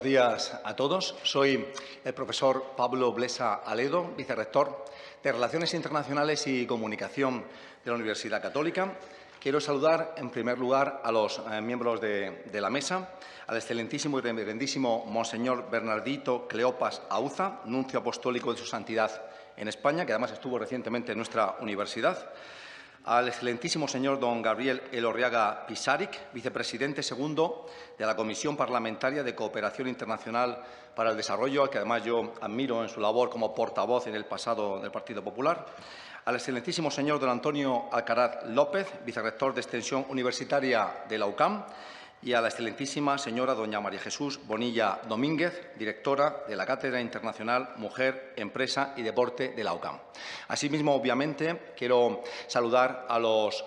Buenos días a todos. Soy el profesor Pablo Blesa Aledo, vicerrector de Relaciones Internacionales y Comunicación de la Universidad Católica. Quiero saludar, en primer lugar, a los miembros de la mesa, al excelentísimo y reverendísimo Monseñor Bernardito Cleopas Auza, nuncio apostólico de su santidad en España, que además estuvo recientemente en nuestra universidad, al excelentísimo señor don Gabriel Elorriaga Pisaric, vicepresidente segundo de la Comisión Parlamentaria de Cooperación Internacional para el Desarrollo, al que además yo admiro en su labor como portavoz en el pasado del Partido Popular, al excelentísimo señor don Antonio Alcaraz López, vicerrector de Extensión Universitaria de la UCAM, y a la excelentísima señora doña María Jesús Bonilla Domínguez, directora de la Cátedra Internacional Mujer, Empresa y Deporte de la UCAM. Asimismo, obviamente, quiero saludar a los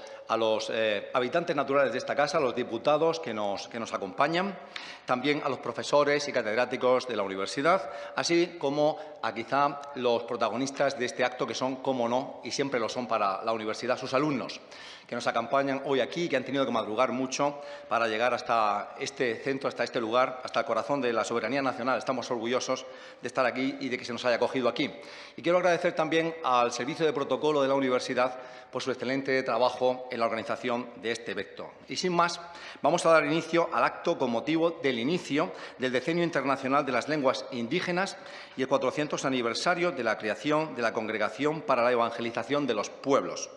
habitantes naturales de esta casa, a los diputados que nos acompañan, también a los profesores y catedráticos de la universidad, así como a quizá los protagonistas de este acto, que son, cómo no, y siempre lo son para la universidad, sus alumnos, que nos acompañan hoy aquí, que han tenido que madrugar mucho para llegar hasta este centro, hasta este lugar, hasta el corazón de la soberanía nacional. Estamos orgullosos de estar aquí y de que se nos haya acogido aquí. Y quiero agradecer también al Servicio de Protocolo de la universidad por su excelente trabajo en la organización de este evento. Y sin más, vamos a dar inicio al acto con motivo del inicio del Decenio Internacional de las Lenguas Indígenas y el 400 aniversario de la creación de la Congregación para la Evangelización de los Pueblos.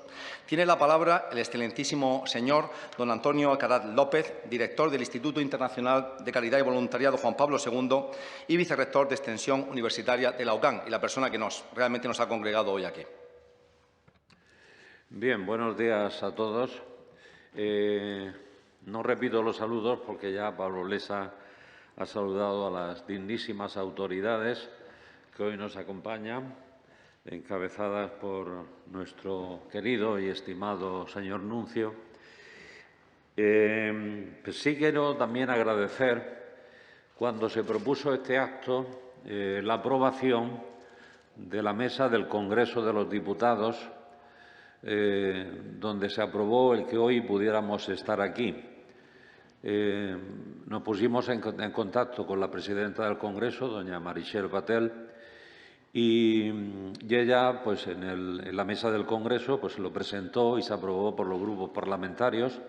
Tiene la palabra el excelentísimo señor don Antonio Alcaraz López, director del Instituto Internacional de Caridad y Voluntariado Juan Pablo II y vicerrector de Extensión Universitaria de la UCAM, y la persona que realmente nos ha congregado hoy aquí. Bien, buenos días a todos. No repito los saludos porque ya Pablo Blesa ha saludado a las dignísimas autoridades que hoy nos acompañan, encabezadas por nuestro querido y estimado señor nuncio. Pues sí quiero también agradecer, cuando se propuso este acto, la aprobación de la mesa del Congreso de los Diputados, donde se aprobó el que hoy pudiéramos estar aquí. Nos pusimos en contacto con la presidenta del Congreso, doña Meritxell Batet, y ella, pues, en la mesa del Congreso, pues, lo presentó y se aprobó por los grupos parlamentarios.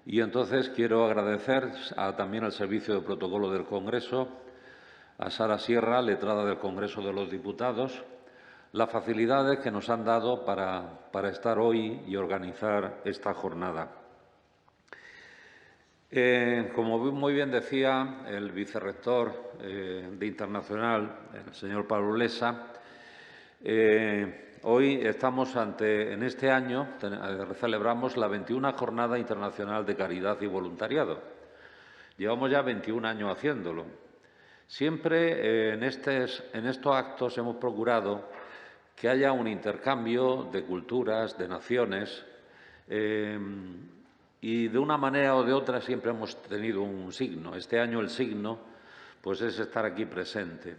Y entonces quiero agradecer también al Servicio de Protocolo del Congreso, a Sara Sierra, letrada del Congreso de los Diputados, las facilidades que nos han dado para estar hoy y organizar esta jornada. Como muy bien decía el vicerrector de Internacional, el señor Pablo Blesa, hoy estamos en este año celebramos la 21ª Jornada Internacional de Caridad y Voluntariado. Llevamos ya 21 años haciéndolo. Siempre en estos actos hemos procurado que haya un intercambio de culturas, de naciones, y de una manera o de otra siempre hemos tenido un signo. Este año el signo, pues, es estar aquí presente.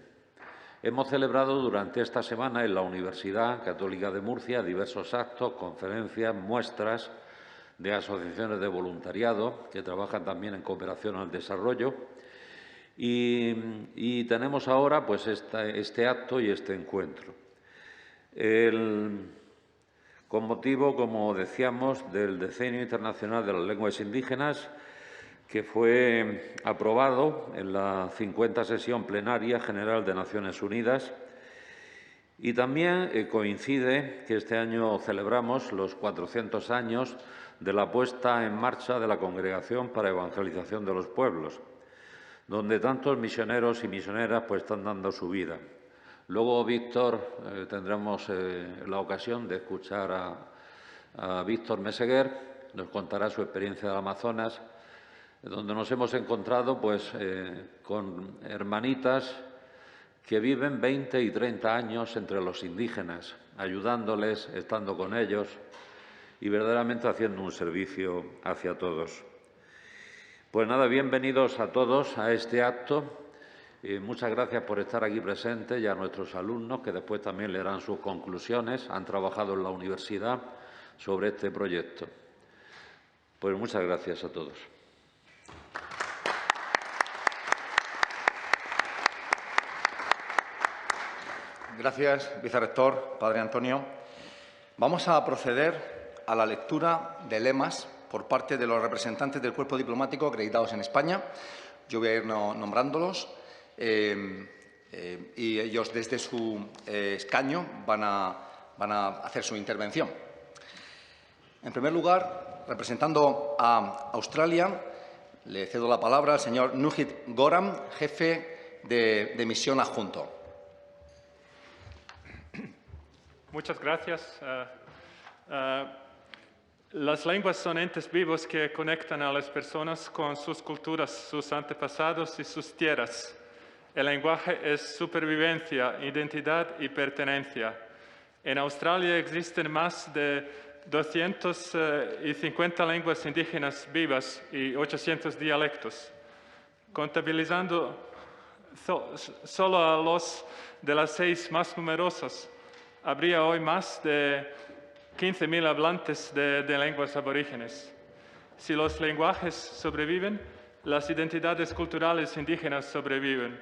Hemos celebrado durante esta semana en la Universidad Católica de Murcia diversos actos, conferencias, muestras de asociaciones de voluntariado que trabajan también en cooperación al desarrollo. Y tenemos ahora, pues, este acto y este encuentro. Con motivo, como decíamos, del Decenio Internacional de las Lenguas Indígenas, que fue aprobado en la 50ª Sesión Plenaria General de Naciones Unidas, y también coincide que este año celebramos los 400 años de la puesta en marcha de la Congregación para Evangelización de los Pueblos, donde tantos misioneros y misioneras, pues, están dando su vida. Luego, Víctor, tendremos la ocasión de escuchar a Víctor Meseguer, nos contará su experiencia del Amazonas, donde nos hemos encontrado, pues, con hermanitas que viven 20 y 30 años entre los indígenas, ayudándoles, estando con ellos y verdaderamente haciendo un servicio hacia todos. Pues nada, bienvenidos a todos a este acto. Muchas gracias por estar aquí presentes, y a nuestros alumnos, que después también leerán sus conclusiones. Han trabajado en la universidad sobre este proyecto. Pues muchas gracias a todos. Gracias, vicerrector, padre Antonio. Vamos a proceder a la lectura de lemas por parte de los representantes del cuerpo diplomático acreditados en España. Yo voy a ir nombrándolos y ellos desde su escaño van a hacer su intervención. En primer lugar, representando a Australia, le cedo la palabra al señor Nugit Goram, jefe de misión adjunto. Muchas gracias. Las lenguas son entes vivos que conectan a las personas con sus culturas, sus antepasados y sus tierras. El lenguaje es supervivencia, identidad y pertenencia. En Australia existen más de 250 lenguas indígenas vivas y 800 dialectos. Contabilizando solo a los de las 6 más numerosas, habría hoy más de 15.000 hablantes de lenguas aborígenes. Si los lenguajes sobreviven, las identidades culturales indígenas sobreviven.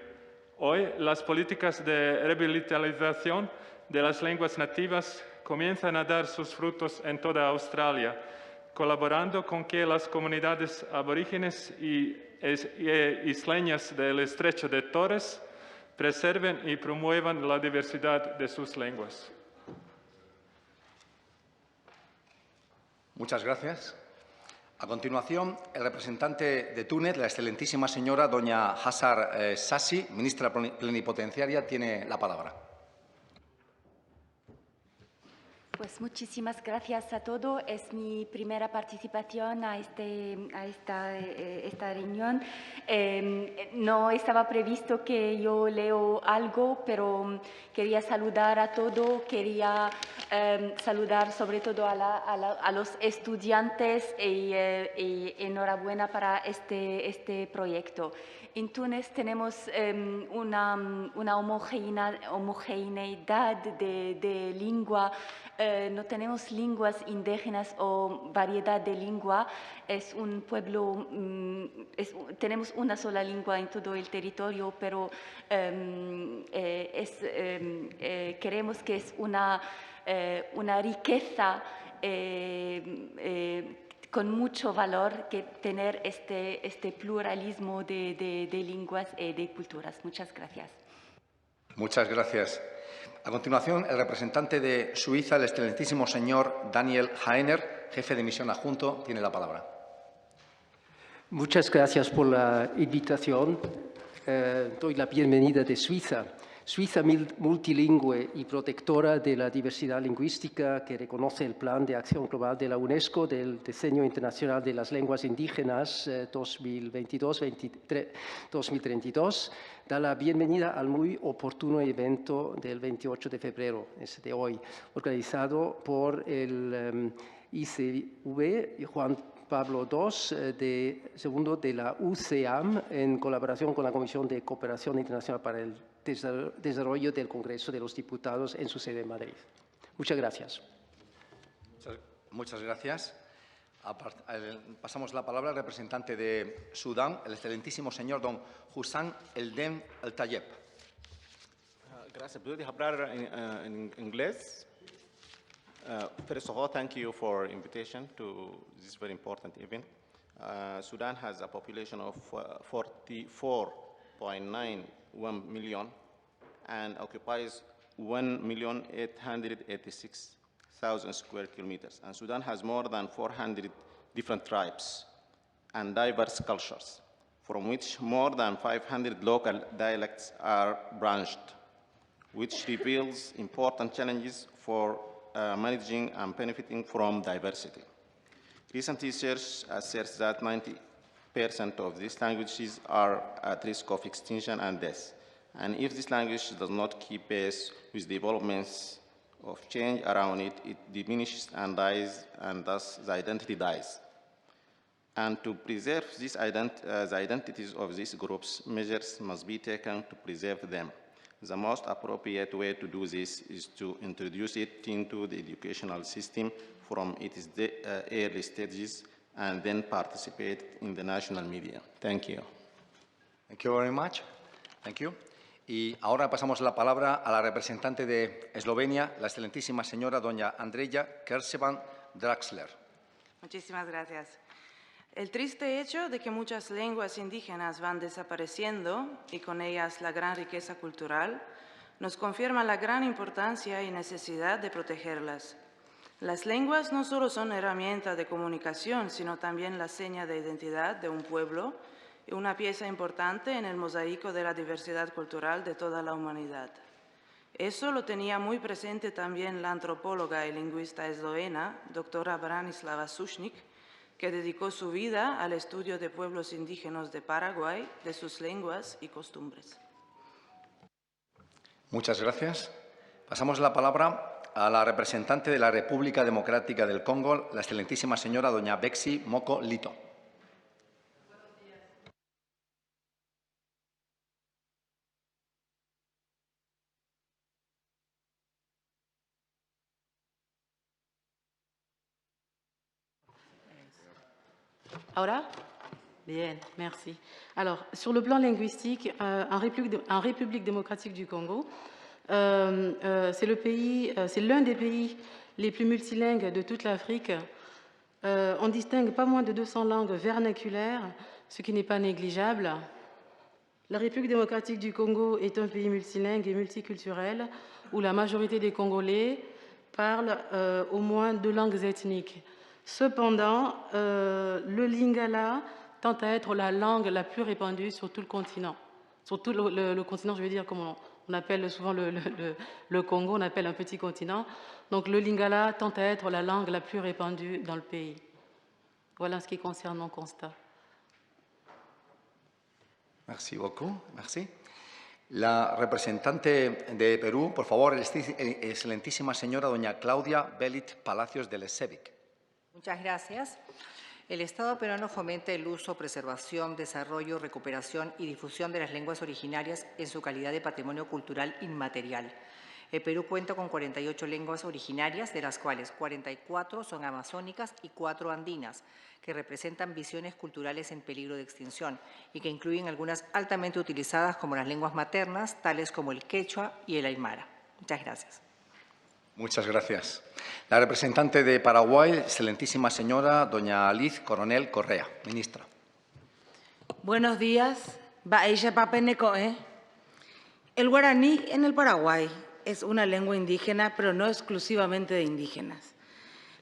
Hoy, las políticas de revitalización de las lenguas nativas comienzan a dar sus frutos en toda Australia, colaborando con que las comunidades aborígenes y isleñas del Estrecho de Torres preserven y promuevan la diversidad de sus lenguas. Muchas gracias. A continuación, el representante de Túnez, la excelentísima señora doña Hassar Sassi, ministra plenipotenciaria, tiene la palabra. Pues muchísimas gracias a todos. Es mi primera participación a esta reunión. No estaba previsto que yo leo algo, pero quería saludar a todos. Quería saludar sobre todo a los estudiantes y enhorabuena para este proyecto. En Túnez tenemos una homogeneidad de lengua. No tenemos lenguas indígenas o variedad de lengua. Es un pueblo, tenemos una sola lengua en todo el territorio, pero queremos que es una riqueza con mucho valor que tener este pluralismo de lenguas y de culturas. Muchas gracias. Muchas gracias. A continuación, el representante de Suiza, el excelentísimo señor Daniel Haener, jefe de misión adjunto, tiene la palabra. Muchas gracias por la invitación. Doy la bienvenida de Suiza. Suiza multilingüe y protectora de la diversidad lingüística que reconoce el Plan de Acción Global de la UNESCO del Diseño Internacional de las Lenguas Indígenas 2022-2032, da la bienvenida al muy oportuno evento del 28 de febrero, es de hoy, organizado por el ICV Juan Pablo II, segundo de la UCAM, en colaboración con la Comisión de Cooperación Internacional para el Desarrollo del Congreso de los Diputados en su sede en Madrid. Muchas gracias. Muchas gracias. Pasamos la palabra al representante de Sudán, el excelentísimo señor don Hussam Eldem El-Tayeb. Gracias. ¿Puedo hablar en inglés? First of all, thank you for invitation to this very important event. Sudan has a population of 44.91 million and occupies 1,886,000 square kilometers. And Sudan has more than 400 different tribes and diverse cultures, from which more than 500 local dialects are branched, which reveals important challenges for managing and benefiting from diversity. Recent research asserts that 90% of these languages are at risk of extinction and death. And if this language does not keep pace with developments of change around it, it diminishes and dies, and thus the identity dies. And to preserve the identities of these groups, measures must be taken to preserve them. The most appropriate way to do this is to introduce it into the educational system from its early stages and then participate in the national media. Thank you. Thank you very much. Thank you. Y ahora pasamos la palabra a la representante de Eslovenia, la excelentísima señora doña Andreja Kersevan-Draxler. Muchísimas gracias. El triste hecho de que muchas lenguas indígenas van desapareciendo y con ellas la gran riqueza cultural nos confirma la gran importancia y necesidad de protegerlas. Las lenguas no solo son herramientas de comunicación, sino también la seña de identidad de un pueblo y una pieza importante en el mosaico de la diversidad cultural de toda la humanidad. Eso lo tenía muy presente también la antropóloga y lingüista eslovena, doctora Branislava Sušnik, que dedicó su vida al estudio de pueblos indígenas de Paraguay, de sus lenguas y costumbres. Muchas gracias. Pasamos la palabra a la representante de la República Democrática del Congo, la excelentísima señora doña Bexi Moko Lito. Ahora? Bien, merci. Alors, sur le plan linguistique, en République démocratique du Congo, c'est l'un des pays les plus multilingues de toute l'Afrique. On distingue pas moins de 200 langues vernaculaires, ce qui n'est pas négligeable. La République démocratique du Congo est un pays multilingue et multiculturel où la majorité des Congolais parlent au moins 2 langues ethniques. Cependant, le lingala tend à être la langue la plus répandue sur tout le continent. Sur tout le continent, je veux dire, comme on appelle souvent le Congo, on appelle un petit continent. Donc le lingala tend à être la langue la plus répandue dans le pays. Voilà ce qui concerne mon constat. Merci beaucoup. Merci. La representante de Perú, por favor, excelentísima señora doña Claudia Belit Palacios de Lesevic. Muchas gracias. El Estado peruano fomenta el uso, preservación, desarrollo, recuperación y difusión de las lenguas originarias en su calidad de patrimonio cultural inmaterial. El Perú cuenta con 48 lenguas originarias, de las cuales 44 son amazónicas y 4 andinas, que representan visiones culturales en peligro de extinción y que incluyen algunas altamente utilizadas como las lenguas maternas, tales como el quechua y el aymara. Muchas gracias. Muchas gracias. La representante de Paraguay, excelentísima señora doña Liz Coronel Correa, ministra. Buenos días. El guaraní en el Paraguay es una lengua indígena, pero no exclusivamente de indígenas.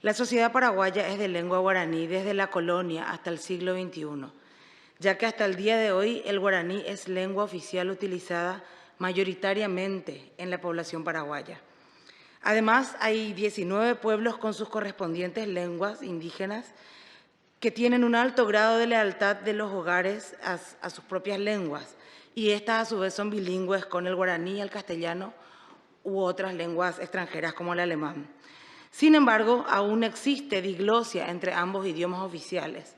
La sociedad paraguaya es de lengua guaraní desde la colonia hasta el siglo XXI, ya que hasta el día de hoy el guaraní es lengua oficial utilizada mayoritariamente en la población paraguaya. Además, hay 19 pueblos con sus correspondientes lenguas indígenas que tienen un alto grado de lealtad de los hogares a sus propias lenguas, y estas a su vez son bilingües con el guaraní, el castellano u otras lenguas extranjeras como el alemán. Sin embargo, aún existe diglosia entre ambos idiomas oficiales.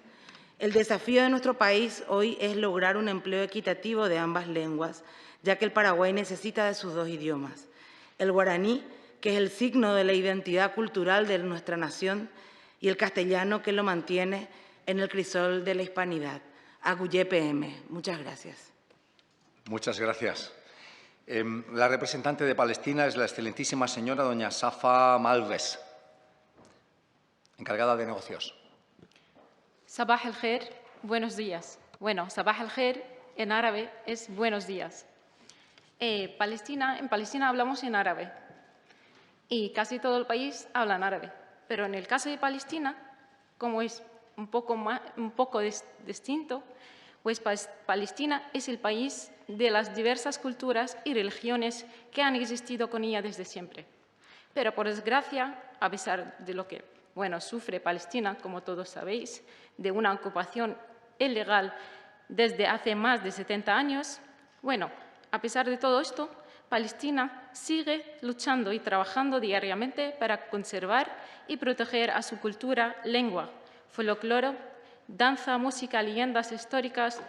El desafío de nuestro país hoy es lograr un empleo equitativo de ambas lenguas, ya que el Paraguay necesita de sus 2 idiomas. El guaraní, que es el signo de la identidad cultural de nuestra nación, y el castellano, que lo mantiene en el crisol de la hispanidad. Aguyé PM. Muchas gracias. Muchas gracias. La representante de Palestina es la excelentísima señora doña Safa Malves, encargada de negocios. Sabah al-Khair, buenos días. Bueno, Sabah al-Khair en árabe es buenos días. En Palestina hablamos en árabe y casi todo el país habla en árabe. Pero en el caso de Palestina, como es un poco distinto, pues Palestina es el país de las diversas culturas y religiones que han existido con ella desde siempre. Pero por desgracia, a pesar de lo que sufre Palestina, como todos sabéis, de una ocupación ilegal desde hace más de 70 años, a pesar de todo esto, Palestina sigue luchando y trabajando diariamente para conservar y proteger a su cultura, lengua, folclore, danza, música, leyendas históricas,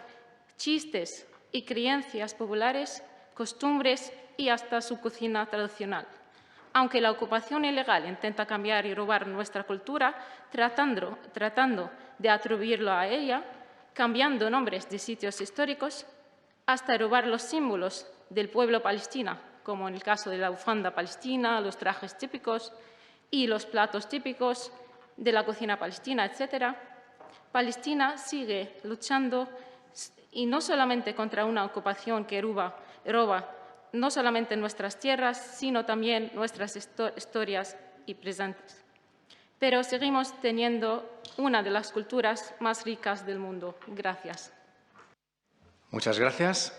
chistes y creencias populares, costumbres y hasta su cocina tradicional. Aunque la ocupación ilegal intenta cambiar y robar nuestra cultura, tratando de atribuirlo a ella, cambiando nombres de sitios históricos, hasta robar los símbolos del pueblo palestino, como en el caso de la bufanda palestina, los trajes típicos y los platos típicos de la cocina palestina, etc., Palestina sigue luchando, y no solamente contra una ocupación que roba no solamente nuestras tierras, sino también nuestras historias y presentes. Pero seguimos teniendo una de las culturas más ricas del mundo. Gracias. Muchas gracias.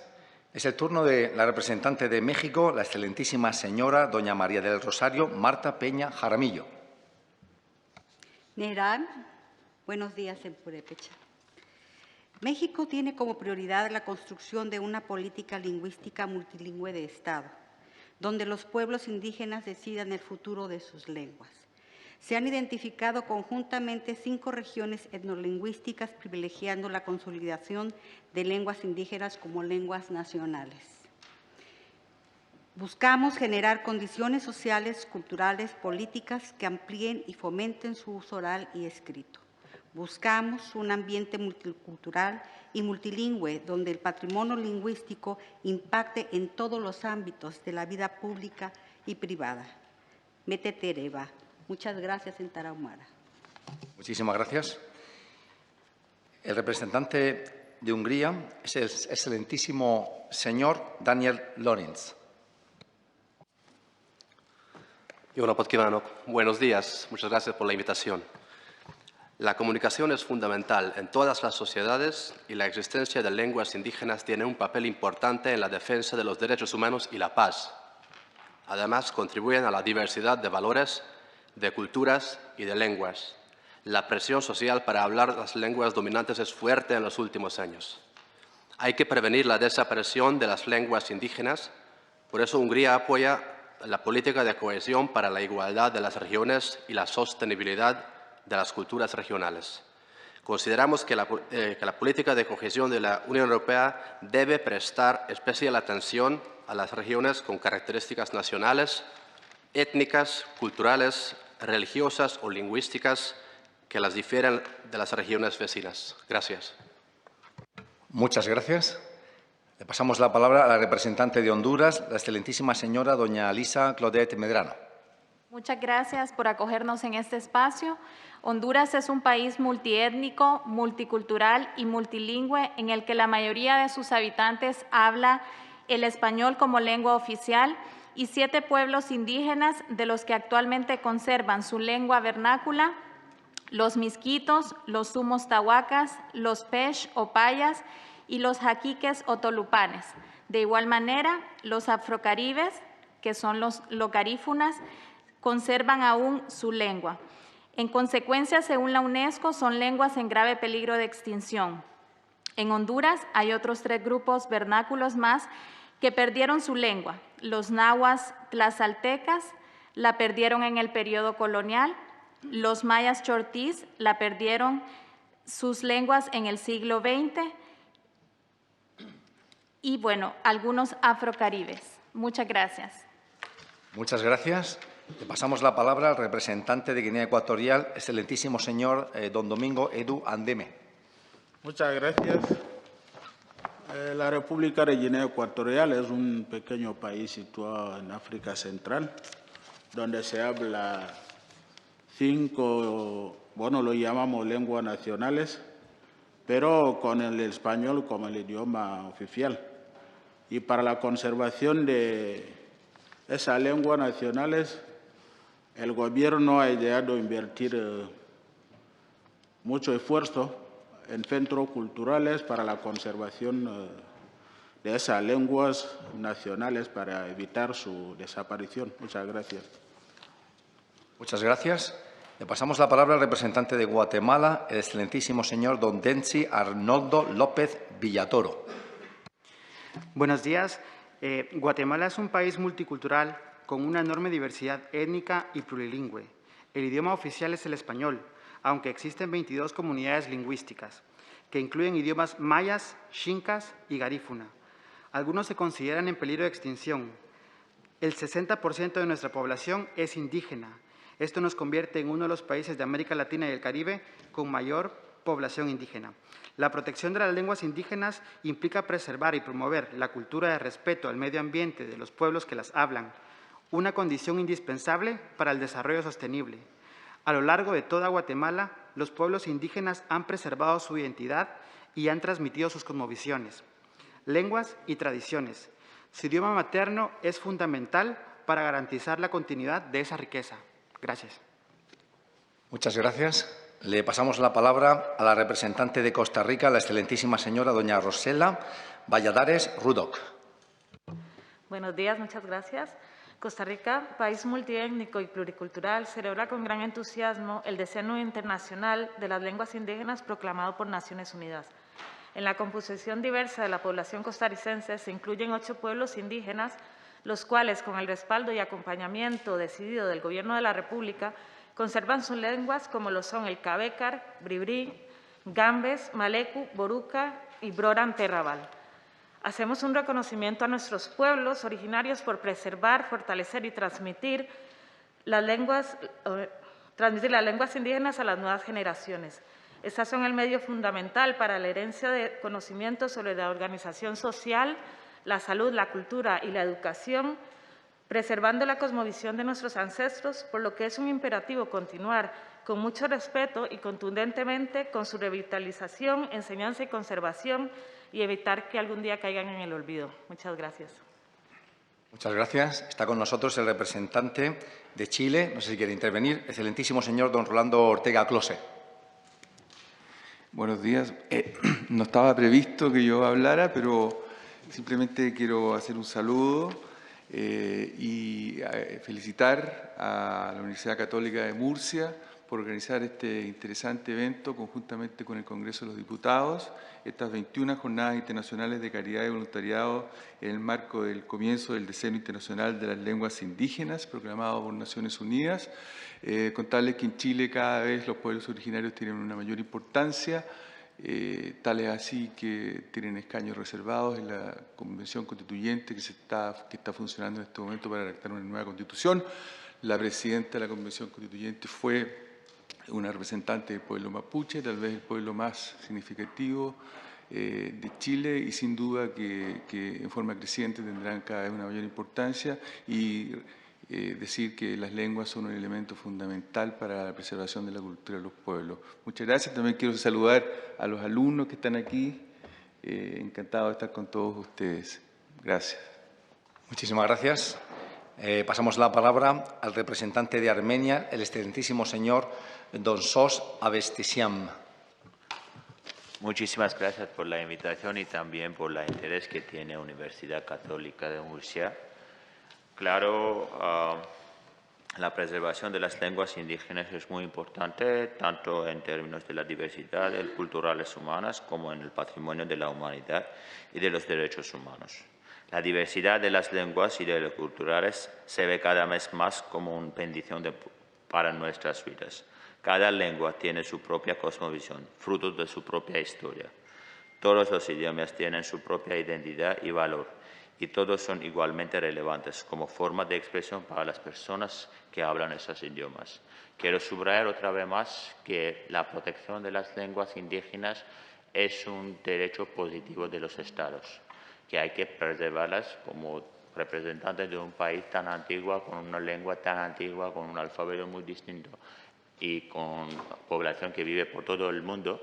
Es el turno de la representante de México, la excelentísima señora doña María del Rosario Marta Peña Jaramillo. Neran, buenos días en Purépecha. México tiene como prioridad la construcción de una política lingüística multilingüe de Estado, donde los pueblos indígenas decidan el futuro de sus lenguas. Se han identificado conjuntamente 5 regiones etnolingüísticas privilegiando la consolidación de lenguas indígenas como lenguas nacionales. Buscamos generar condiciones sociales, culturales, políticas que amplíen y fomenten su uso oral y escrito. Buscamos un ambiente multicultural y multilingüe donde el patrimonio lingüístico impacte en todos los ámbitos de la vida pública y privada. Metetereva. Muchas gracias en Tarahumara. Muchísimas gracias. El representante de Hungría es el excelentísimo señor Daniel Lorenz. Jó napot kívánok! Buenos días. Muchas gracias por la invitación. La comunicación es fundamental en todas las sociedades y la existencia de lenguas indígenas tiene un papel importante en la defensa de los derechos humanos y la paz. Además, contribuyen a la diversidad de valores, de culturas y de lenguas. La presión social para hablar las lenguas dominantes es fuerte en los últimos años. Hay que prevenir la desaparición de las lenguas indígenas, por eso Hungría apoya la política de cohesión para la igualdad de las regiones y la sostenibilidad de las culturas regionales. Consideramos que la política de cohesión de la Unión Europea debe prestar especial atención a las regiones con características nacionales, étnicas, culturales, religiosas o lingüísticas que las difieren de las regiones vecinas. Gracias. Muchas gracias. Le pasamos la palabra a la representante de Honduras, la excelentísima señora doña Lisa Claudette Medrano. Muchas gracias por acogernos en este espacio. Honduras es un país multiétnico, multicultural y multilingüe en el que la mayoría de sus habitantes habla el español como lengua oficial y 7 pueblos indígenas de los que actualmente conservan su lengua vernácula, los misquitos, los sumos tahuacas, los pesh o payas y los jaquiques o tolupanes. De igual manera, los afrocaribes, que son los locarífunas, conservan aún su lengua. En consecuencia, según la UNESCO, son lenguas en grave peligro de extinción. En Honduras hay otros 3 grupos vernáculos más que perdieron su lengua. Los nahuas tlazaltecas la perdieron en el periodo colonial, los mayas chortís la perdieron sus lenguas en el siglo XX y, bueno, algunos afrocaribes. Muchas gracias. Muchas gracias. Le pasamos la palabra al representante de Guinea Ecuatorial, excelentísimo señor don Domingo Edu Andeme. Muchas gracias. La República de Guinea Ecuatorial es un pequeño país situado en África Central, donde se habla 5, bueno, lo llamamos lenguas nacionales, pero con el español como el idioma oficial. Y para la conservación de esas lenguas nacionales, el gobierno ha ideado invertir mucho esfuerzo en centros culturales para la conservación de esas lenguas nacionales para evitar su desaparición. Muchas gracias. Muchas gracias. Le pasamos la palabra al representante de Guatemala, el excelentísimo señor don Denzi Arnoldo López Villatoro. Buenos días. Guatemala es un país multicultural con una enorme diversidad étnica y plurilingüe. El idioma oficial es el español, aunque existen 22 comunidades lingüísticas, que incluyen idiomas mayas, xincas y garífuna. Algunos se consideran en peligro de extinción. El 60% de nuestra población es indígena. Esto nos convierte en uno de los países de América Latina y el Caribe con mayor población indígena. La protección de las lenguas indígenas implica preservar y promover la cultura de respeto al medio ambiente de los pueblos que las hablan, una condición indispensable para el desarrollo sostenible. A lo largo de toda Guatemala, los pueblos indígenas han preservado su identidad y han transmitido sus cosmovisiones, lenguas y tradiciones. Su idioma materno es fundamental para garantizar la continuidad de esa riqueza. Gracias. Muchas gracias. Le pasamos la palabra a la representante de Costa Rica, la excelentísima señora doña Rosela Valladares Rudock. Buenos días, muchas gracias. Costa Rica, país multiétnico y pluricultural, celebra con gran entusiasmo el Decenio Internacional de las Lenguas Indígenas proclamado por Naciones Unidas. En la composición diversa de la población costarricense se incluyen 8 pueblos indígenas, los cuales, con el respaldo y acompañamiento decidido del Gobierno de la República, conservan sus lenguas como lo son el Cabécar, Bribri, Gambes, Malecu, Boruca y Broran Terrabal. Hacemos un reconocimiento a nuestros pueblos originarios por preservar, fortalecer y transmitir las lenguas indígenas a las nuevas generaciones. Estas son el medio fundamental para la herencia de conocimientos sobre la organización social, la salud, la cultura y la educación, preservando la cosmovisión de nuestros ancestros, por lo que es un imperativo continuar con mucho respeto y contundentemente con su revitalización, enseñanza y conservación y evitar que algún día caigan en el olvido. Muchas gracias. Muchas gracias. Está con nosotros el representante de Chile, no sé si quiere intervenir, excelentísimo señor don Rolando Ortega Close. Buenos días. No estaba previsto que yo hablara, pero simplemente quiero hacer un saludo y felicitar a la Universidad Católica de Murcia por organizar este interesante evento conjuntamente con el Congreso de los Diputados, estas 21 Jornadas Internacionales de Caridad y Voluntariado en el marco del comienzo del Decenio Internacional de las Lenguas Indígenas, proclamado por Naciones Unidas. Contarles que en Chile cada vez los pueblos originarios tienen una mayor importancia, tal es así que tienen escaños reservados en la Convención Constituyente que está funcionando en este momento para redactar una nueva Constitución. La presidenta de la Convención Constituyente fue una representante del pueblo mapuche, tal vez el pueblo más significativo de Chile, y sin duda que en forma creciente tendrán cada vez una mayor importancia, y decir que las lenguas son un elemento fundamental para la preservación de la cultura de los pueblos. Muchas gracias. También quiero saludar a los alumnos que están aquí. Encantado de estar con todos ustedes. Gracias. Muchísimas gracias. Pasamos la palabra al representante de Armenia, el excelentísimo señor don Sos Avestisian. Muchísimas gracias por la invitación y también por el interés que tiene la Universidad Católica de Murcia. Claro, la preservación de las lenguas indígenas es muy importante, tanto en términos de la diversidad culturales humanas como en el patrimonio de la humanidad y de los derechos humanos. La diversidad de las lenguas y de los culturales se ve cada vez más como una bendición para nuestras vidas. Cada lengua tiene su propia cosmovisión, fruto de su propia historia. Todos los idiomas tienen su propia identidad y valor, y todos son igualmente relevantes como forma de expresión para las personas que hablan esos idiomas. Quiero subrayar otra vez más que la protección de las lenguas indígenas es un derecho positivo de los Estados, que hay que preservarlas como representantes de un país tan antiguo, con una lengua tan antigua, con un alfabeto muy distinto y con población que vive por todo el mundo.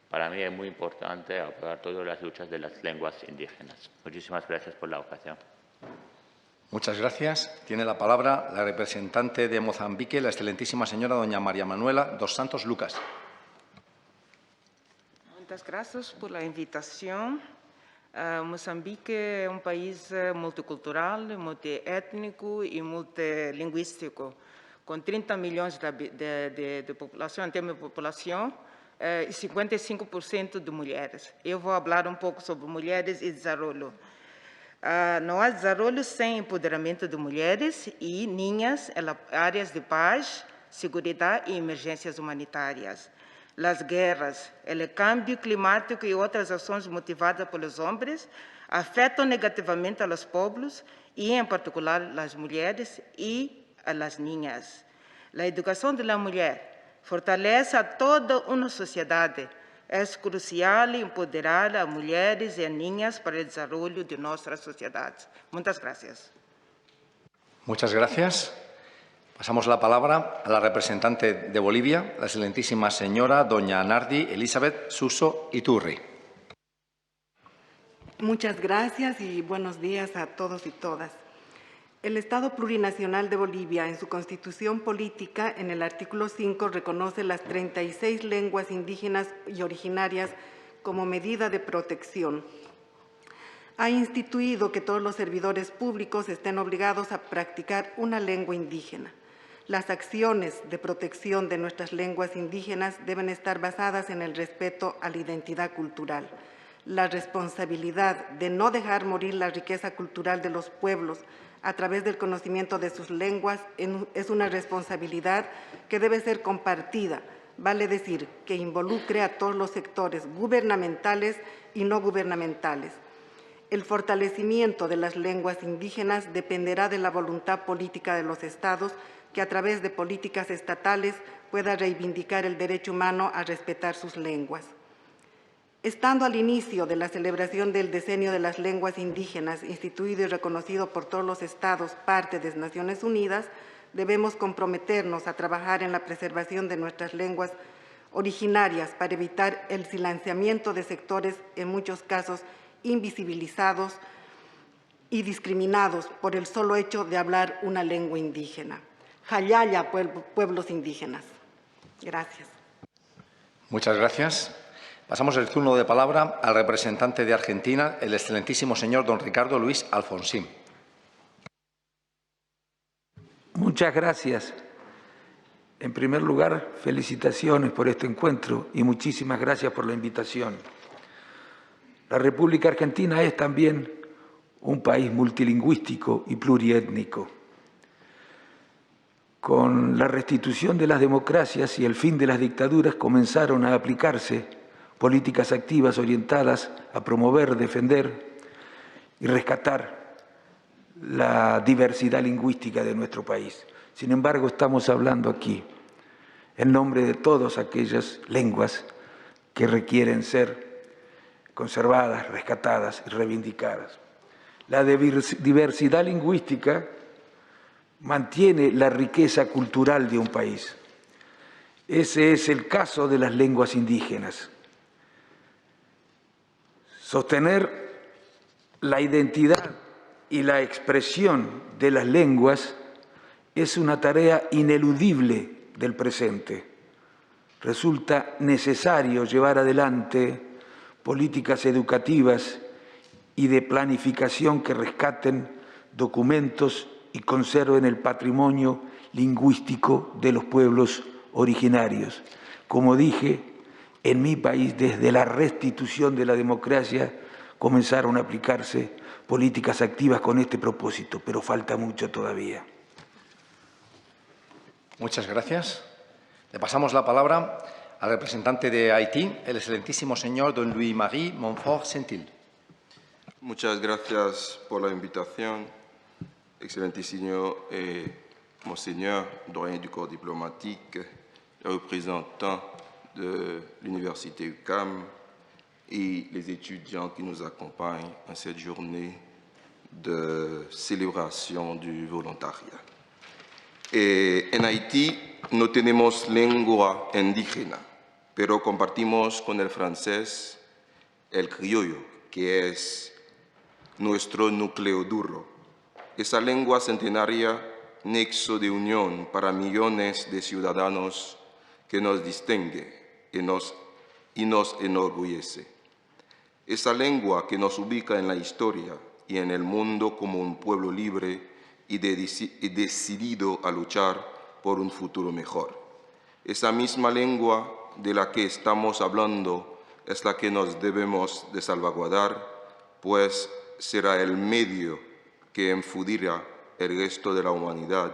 Para mí es muy importante apoyar todas las luchas de las lenguas indígenas. Muchísimas gracias por la ocasión. Muchas gracias. Tiene la palabra la representante de Mozambique, la excelentísima señora doña María Manuela dos Santos Lucas. Muchas gracias por la invitación. Moçambique é um país multicultural, multiétnico e multilingüístico, com 30 milhões de população, em termos de população, e 55% de mulheres. Eu vou falar um pouco sobre mulheres e desenvolvimento. Não há desenvolvimento sem empoderamento de mulheres e niñas em áreas de paz, segurança e emergências humanitárias. As guerras, o cambio climático e outras ações motivadas pelos homens afetam negativamente a los povos e, em particular, as mulheres e as niñas. A educação da mulher fortalece a toda uma sociedade. É crucial empoderar a mulheres e a niñas para o desenvolvimento de nossas sociedades. Muitas gracias. Muchas gracias. Pasamos la palabra a la representante de Bolivia, la excelentísima señora doña Nardi Elizabeth Suso Iturri. Muchas gracias y buenos días a todos y todas. El Estado Plurinacional de Bolivia, en su Constitución Política, en el artículo 5, reconoce las 36 lenguas indígenas y originarias como medida de protección. Ha instituido que todos los servidores públicos estén obligados a practicar una lengua indígena. Las acciones de protección de nuestras lenguas indígenas deben estar basadas en el respeto a la identidad cultural. La responsabilidad de no dejar morir la riqueza cultural de los pueblos a través del conocimiento de sus lenguas es una responsabilidad que debe ser compartida, vale decir, que involucre a todos los sectores gubernamentales y no gubernamentales. El fortalecimiento de las lenguas indígenas dependerá de la voluntad política de los Estados que a través de políticas estatales pueda reivindicar el derecho humano a respetar sus lenguas. Estando al inicio de la celebración del Decenio de las Lenguas Indígenas, instituido y reconocido por todos los Estados parte de las Naciones Unidas, debemos comprometernos a trabajar en la preservación de nuestras lenguas originarias para evitar el silenciamiento de sectores, en muchos casos, invisibilizados y discriminados por el solo hecho de hablar una lengua indígena. Jayaya, pueblos indígenas. Gracias. Muchas gracias. Pasamos el turno de palabra al representante de Argentina, el excelentísimo señor don Ricardo Luis Alfonsín. Muchas gracias. En primer lugar, felicitaciones por este encuentro y muchísimas gracias por la invitación. La República Argentina es también un país multilingüístico y pluriétnico. Con la restitución de las democracias y el fin de las dictaduras comenzaron a aplicarse políticas activas orientadas a promover, defender y rescatar la diversidad lingüística de nuestro país. Sin embargo, estamos hablando aquí en nombre de todas aquellas lenguas que requieren ser conservadas, rescatadas y reivindicadas. La diversidad lingüística mantiene la riqueza cultural de un país. Ese es el caso de las lenguas indígenas. Sostener la identidad y la expresión de las lenguas es una tarea ineludible del presente. Resulta necesario llevar adelante políticas educativas y de planificación que rescaten documentos y conserven el patrimonio lingüístico de los pueblos originarios. Como dije, en mi país, desde la restitución de la democracia, comenzaron a aplicarse políticas activas con este propósito, pero falta mucho todavía. Muchas gracias. Le pasamos la palabra al representante de Haití, el excelentísimo señor don Louis-Marie Montfort-Sentil. Muchas gracias por la invitación, excelentísimo Monseigneur, doyen du corps diplomatique, représentant de l'Université UQAM et les étudiants qui nous accompagnent en cette journée de célébration du volontariat. En Haití no tenemos lengua indígena, pero compartimos con el francés el criollo, que es nuestro núcleo duro. Esa lengua centenaria, nexo de unión para millones de ciudadanos que nos distingue y nos enorgullece. Esa lengua que nos ubica en la historia y en el mundo como un pueblo libre y decidido a luchar por un futuro mejor. Esa misma lengua de la que estamos hablando es la que nos debemos de salvaguardar, pues será el medio que enfundirá el resto de la humanidad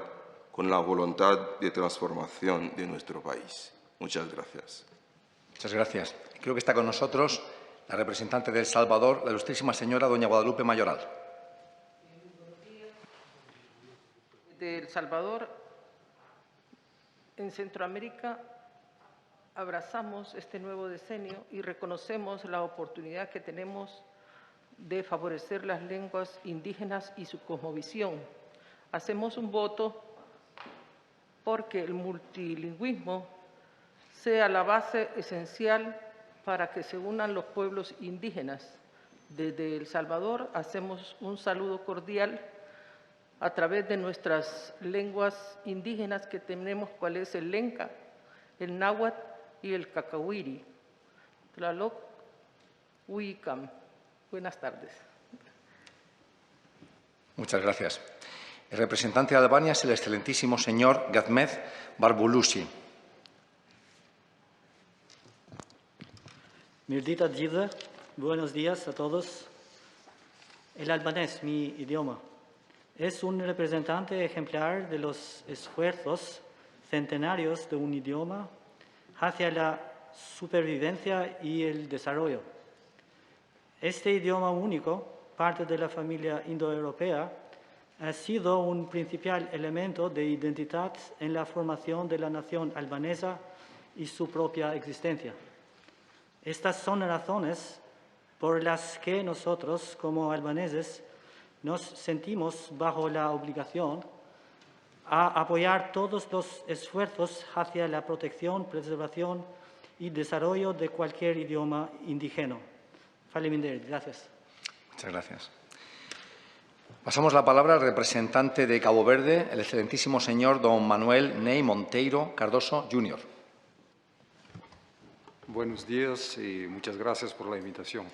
con la voluntad de transformación de nuestro país. Muchas gracias. Muchas gracias. Creo que está con nosotros la representante de El Salvador, la ilustrísima señora doña Guadalupe Mayoral. De El Salvador, en Centroamérica, abrazamos este nuevo decenio y reconocemos la oportunidad que tenemos de favorecer las lenguas indígenas y su cosmovisión. Hacemos un voto porque el multilingüismo sea la base esencial para que se unan los pueblos indígenas. Desde El Salvador hacemos un saludo cordial a través de nuestras lenguas indígenas que tenemos, cuál es el lenca, el náhuatl y el cacahuiri. Tlaloc, Huicam. Buenas tardes. Muchas gracias. El representante de Albania es el excelentísimo señor Gazmed Barbulushi. Mirdita Gjithë, buenos días a todos. El albanés, mi idioma, es un representante ejemplar de los esfuerzos centenarios de un idioma hacia la supervivencia y el desarrollo. Este idioma único, parte de la familia indoeuropea, ha sido un principal elemento de identidad en la formación de la nación albanesa y su propia existencia. Estas son razones por las que nosotros, como albaneses, nos sentimos bajo la obligación a apoyar todos los esfuerzos hacia la protección, preservación y desarrollo de cualquier idioma indígena. Gracias. Muchas gracias. Pasamos la palabra al representante de Cabo Verde, el excelentísimo señor don Manuel Ney Monteiro Cardoso, Jr. Buenos días y muchas gracias por la invitación.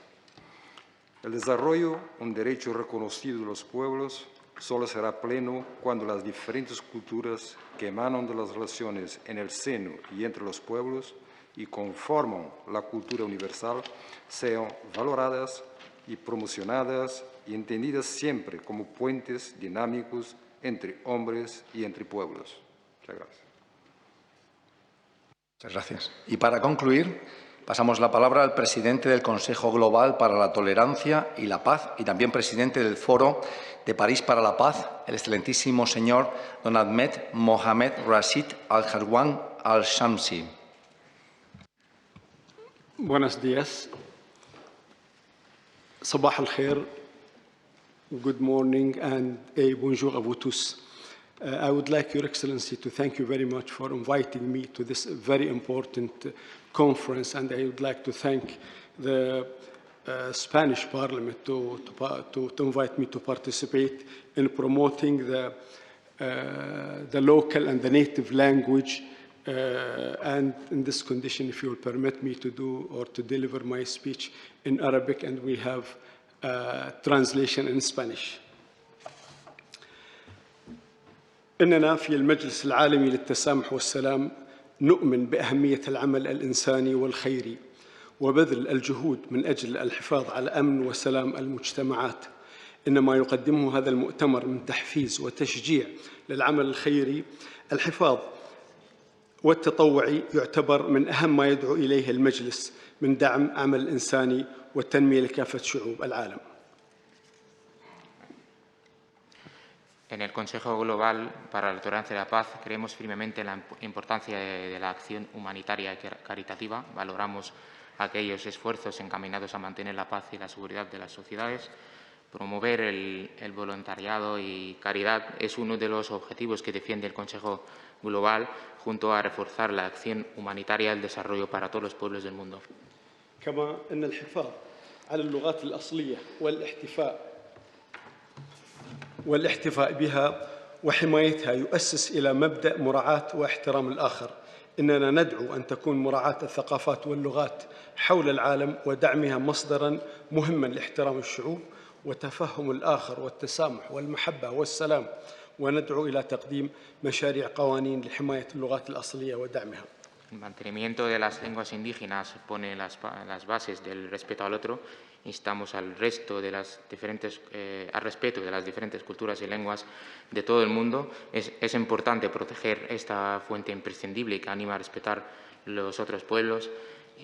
El desarrollo, un derecho reconocido de los pueblos, solo será pleno cuando las diferentes culturas que emanan de las relaciones en el seno y entre los pueblos y conforman la cultura universal sean valoradas y promocionadas y entendidas siempre como puentes dinámicos entre hombres y entre pueblos. Muchas gracias. Muchas gracias. Y para concluir, pasamos la palabra al presidente del Consejo Global para la Tolerancia y la Paz y también presidente del Foro de París para la Paz, el excelentísimo señor don Ahmed Mohamed Rashid Al-Harwan Al-Shamsi. Buenos días. Sabah al-Khair. Good morning and a bonjour à vous tous. I would like Your Excellency to thank you very much for inviting me to this very important conference, and I would like to thank the Spanish Parliament to invite me to participate in promoting the local and the native language. And in this condition, if you will permit me to do or to deliver my speech in Arabic, and we have translation in Spanish. إننا في المجلس العالمي للتسامح والسلام نؤمن بأهمية العمل الإنساني والخيري وبذل الجهود من أجل الحفاظ على أمن وسلام المجتمعات. إنما يقدمه هذا المؤتمر من تحفيز وتشجيع للعمل الخيري، الحفاظ والتطوعي يعتبر من أهم ما يدعو إليه المجلس من دعم عمل الإنساني والتنمية لكافة شعوب العالم. En el Consejo Global para la Tolerancia y la Paz creemos firmemente en la importancia de la acción humanitaria y caritativa. Valoramos aquellos esfuerzos encaminados a mantener la paz y la seguridad de las sociedades. Promover el voluntariado y caridad es uno de los objetivos que defiende el Consejo Global, junto a reforzar la acción humanitaria y el desarrollo para todos los pueblos del mundo. كما أن الحفاظ على اللغات الأصلية والاحتفاء بها وحمايتها يؤسس إلى مبدأ مراعاة واحترام الآخر. إننا ندعو أن تكون مراعاة الثقافات واللغات حول العالم ودعمها مصدراً مهماً لاحترام الشعوب وتفهم الآخر والتسامح والمحبة والسلام، وندعو إلى تقديم مشاريع قوانين لحماية اللغات الأصلية ودعمها. El mantenimiento de las lenguas indígenas pone las bases del respeto al otro. Instamos al respeto de las diferentes culturas y lenguas de todo el mundo. Es importante proteger esta fuente imprescindible que anima a respetar los otros pueblos,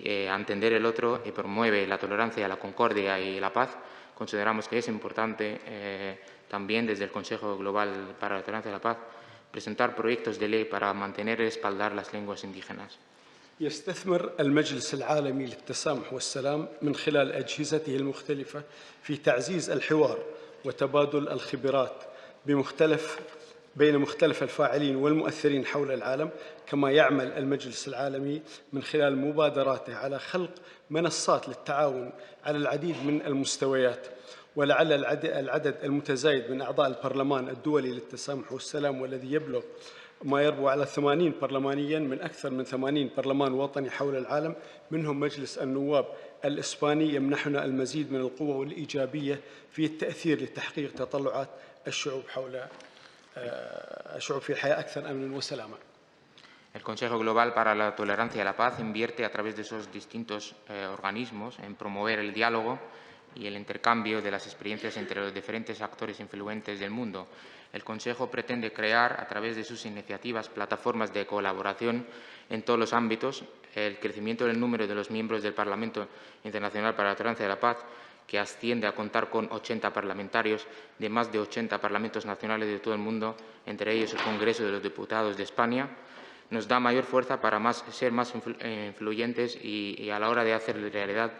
a entender el otro y promueve la tolerancia, la concordia y la paz. Consideramos que es importante también desde el Consejo Global para la Tolerancia y la Paz presentar proyectos de ley para mantener y respaldar las lenguas indígenas. يستثمر المجلس العالمي للتسامح والسلام من خلال أجهزته المختلفة في تعزيز الحوار وتبادل الخبرات بين مختلف الفاعلين والمؤثرين حول العالم، كما يعمل المجلس العالمي من خلال مبادراته على خلق منصات للتعاون على العديد من المستويات. ولعل العدد المتزايد من أعضاء البرلمان الدولي للتسامح والسلام والذي يبلغ ما يربو على 80 برلمانيا من أكثر من 80 برلمان وطني حول العالم، منهم مجلس النواب الإسباني، يمنحنا المزيد من القوة والإيجابية في التأثير لتحقيق تطلعات الشعوب في الحياة أكثر أمنا وسلاما. El Consejo Global para la Tolerancia y la Paz invierte a través de esos distintos organismos en promover el diálogo y el intercambio de las experiencias entre los diferentes actores influyentes del mundo. El Consejo pretende crear, a través de sus iniciativas, plataformas de colaboración en todos los ámbitos. El crecimiento del número de los miembros del Parlamento Internacional para la Tolerancia y la Paz, que asciende a contar con 80 parlamentarios de más de 80 parlamentos nacionales de todo el mundo, entre ellos el Congreso de los Diputados de España, nos da mayor fuerza para ser más influyentes y a la hora de hacer realidad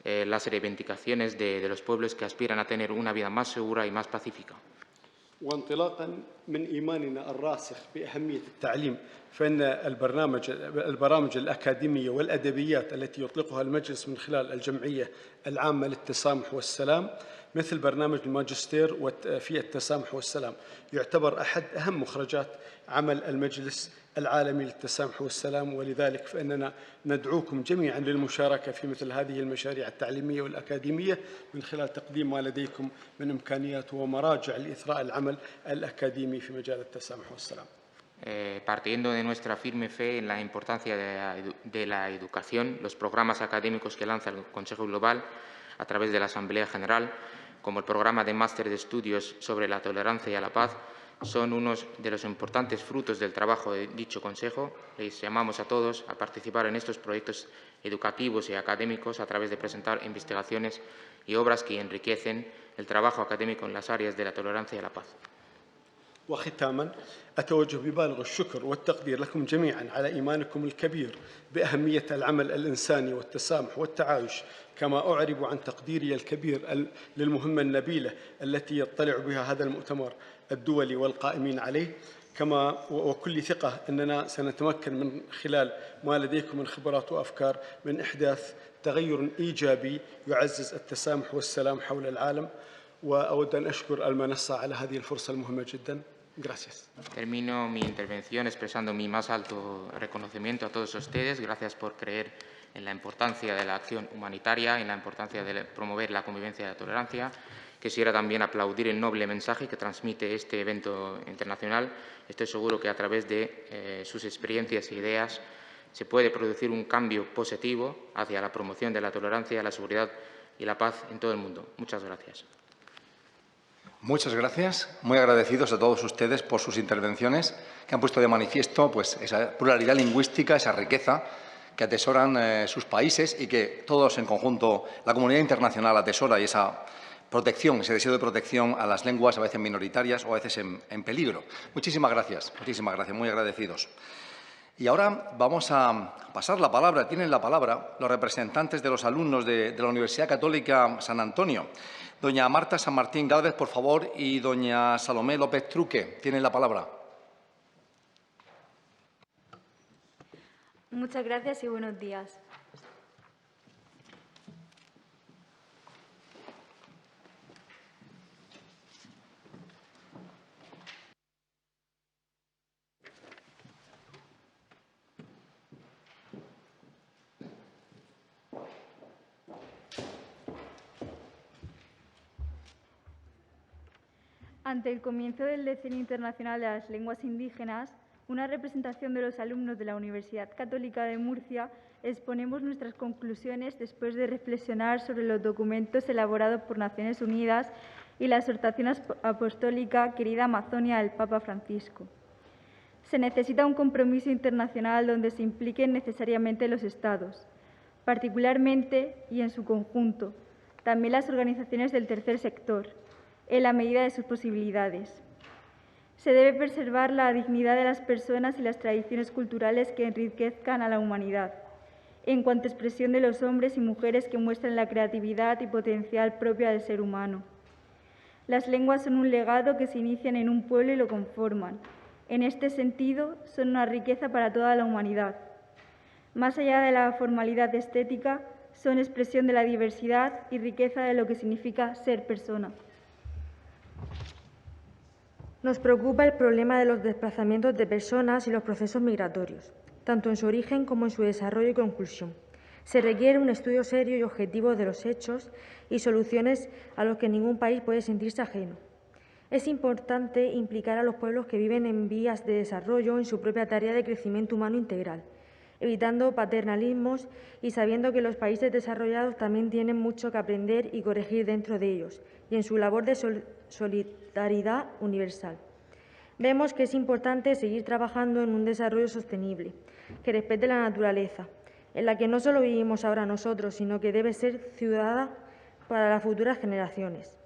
las reivindicaciones de los pueblos que aspiran a tener una vida más segura y más pacífica. وانطلاقا من إيماننا الراسخ بأهمية التعليم، فإن البرامج الأكاديمية والأدبيات التي يطلقها المجلس من خلال الجمعية العامة للتسامح والسلام، مثل برنامج الماجستير في التسامح والسلام، يعتبر أحد أهم مخرجات عمل المجلس العالمي للتسامح والسلام. ولذلك فإننا ندعوكم جميعا للمشاركة في مثل هذه المشاريع التعليمية والأكاديمية من خلال تقديم ما لديكم من إمكانيات ومراجع لإثراء العمل الأكاديمي في مجال التسامح والسلام. Partiendo de nuestra firme fe en la importancia de la educación, los programas académicos que lanza el Consejo Global a través de la Asamblea General, como el programa de máster de estudios sobre la tolerancia y la paz, son unos de los importantes frutos del trabajo de dicho Consejo. Les llamamos a todos a participar en estos proyectos educativos y académicos a través de presentar investigaciones y obras que enriquecen el trabajo académico en las áreas de la tolerancia y la paz. وختاما أتوجه ببالغ الشكر والتقدير لكم جميعا على إيمانكم الكبير بأهمية العمل الإنساني والتسامح والتعايش، كما أعرب عن تقديري الكبير للمهمة النبيلة التي يطلع بها هذا المؤتمر الدولي والقائمين عليه، كما وكل ثقة أننا سنتمكن من خلال ما لديكم من خبرات وأفكار من إحداث تغير إيجابي يعزز التسامح والسلام حول العالم. وأود أن أشكر المنصة على هذه الفرصة المهمة جدا. Gracias. Termino mi intervención expresando mi más alto reconocimiento a todos ustedes. Gracias por creer en la importancia de la acción humanitaria, en la importancia de promover la convivencia y la tolerancia. Quisiera también aplaudir el noble mensaje que transmite este evento internacional. Estoy seguro que a través de sus experiencias e ideas se puede producir un cambio positivo hacia la promoción de la tolerancia, la seguridad y la paz en todo el mundo. Muchas gracias. Muchas gracias. Muy agradecidos a todos ustedes por sus intervenciones que han puesto de manifiesto esa pluralidad lingüística, esa riqueza que atesoran sus países y que todos en conjunto, la comunidad internacional atesora, y esa protección, ese deseo de protección a las lenguas a veces minoritarias o a veces en peligro. Muchísimas gracias, muy agradecidos. Y ahora vamos a pasar la palabra, tienen la palabra los representantes de los alumnos de la Universidad Católica San Antonio. Doña Marta San Martín Gálvez, por favor, y doña Salomé López Truque, tienen la palabra. Muchas gracias y buenos días. Ante el comienzo del Decenio Internacional de las Lenguas Indígenas, una representación de los alumnos de la Universidad Católica de Murcia exponemos nuestras conclusiones después de reflexionar sobre los documentos elaborados por Naciones Unidas y la exhortación apostólica Querida Amazonia del Papa Francisco. Se necesita un compromiso internacional donde se impliquen necesariamente los Estados, particularmente y en su conjunto, también las organizaciones del tercer sector, en la medida de sus posibilidades. Se debe preservar la dignidad de las personas y las tradiciones culturales que enriquezcan a la humanidad, en cuanto a expresión de los hombres y mujeres que muestran la creatividad y potencial propia del ser humano. Las lenguas son un legado que se inician en un pueblo y lo conforman. En este sentido, son una riqueza para toda la humanidad. Más allá de la formalidad estética, son expresión de la diversidad y riqueza de lo que significa ser persona. Nos preocupa el problema de los desplazamientos de personas y los procesos migratorios, tanto en su origen como en su desarrollo y conclusión. Se requiere un estudio serio y objetivo de los hechos y soluciones a los que ningún país puede sentirse ajeno. Es importante implicar a los pueblos que viven en vías de desarrollo en su propia tarea de crecimiento humano integral, evitando paternalismos y sabiendo que los países desarrollados también tienen mucho que aprender y corregir dentro de ellos y en su labor de solidaridad universal. Vemos que es importante seguir trabajando en un desarrollo sostenible, que respete la naturaleza, en la que no solo vivimos ahora nosotros, sino que debe ser ciudadana para las futuras generaciones.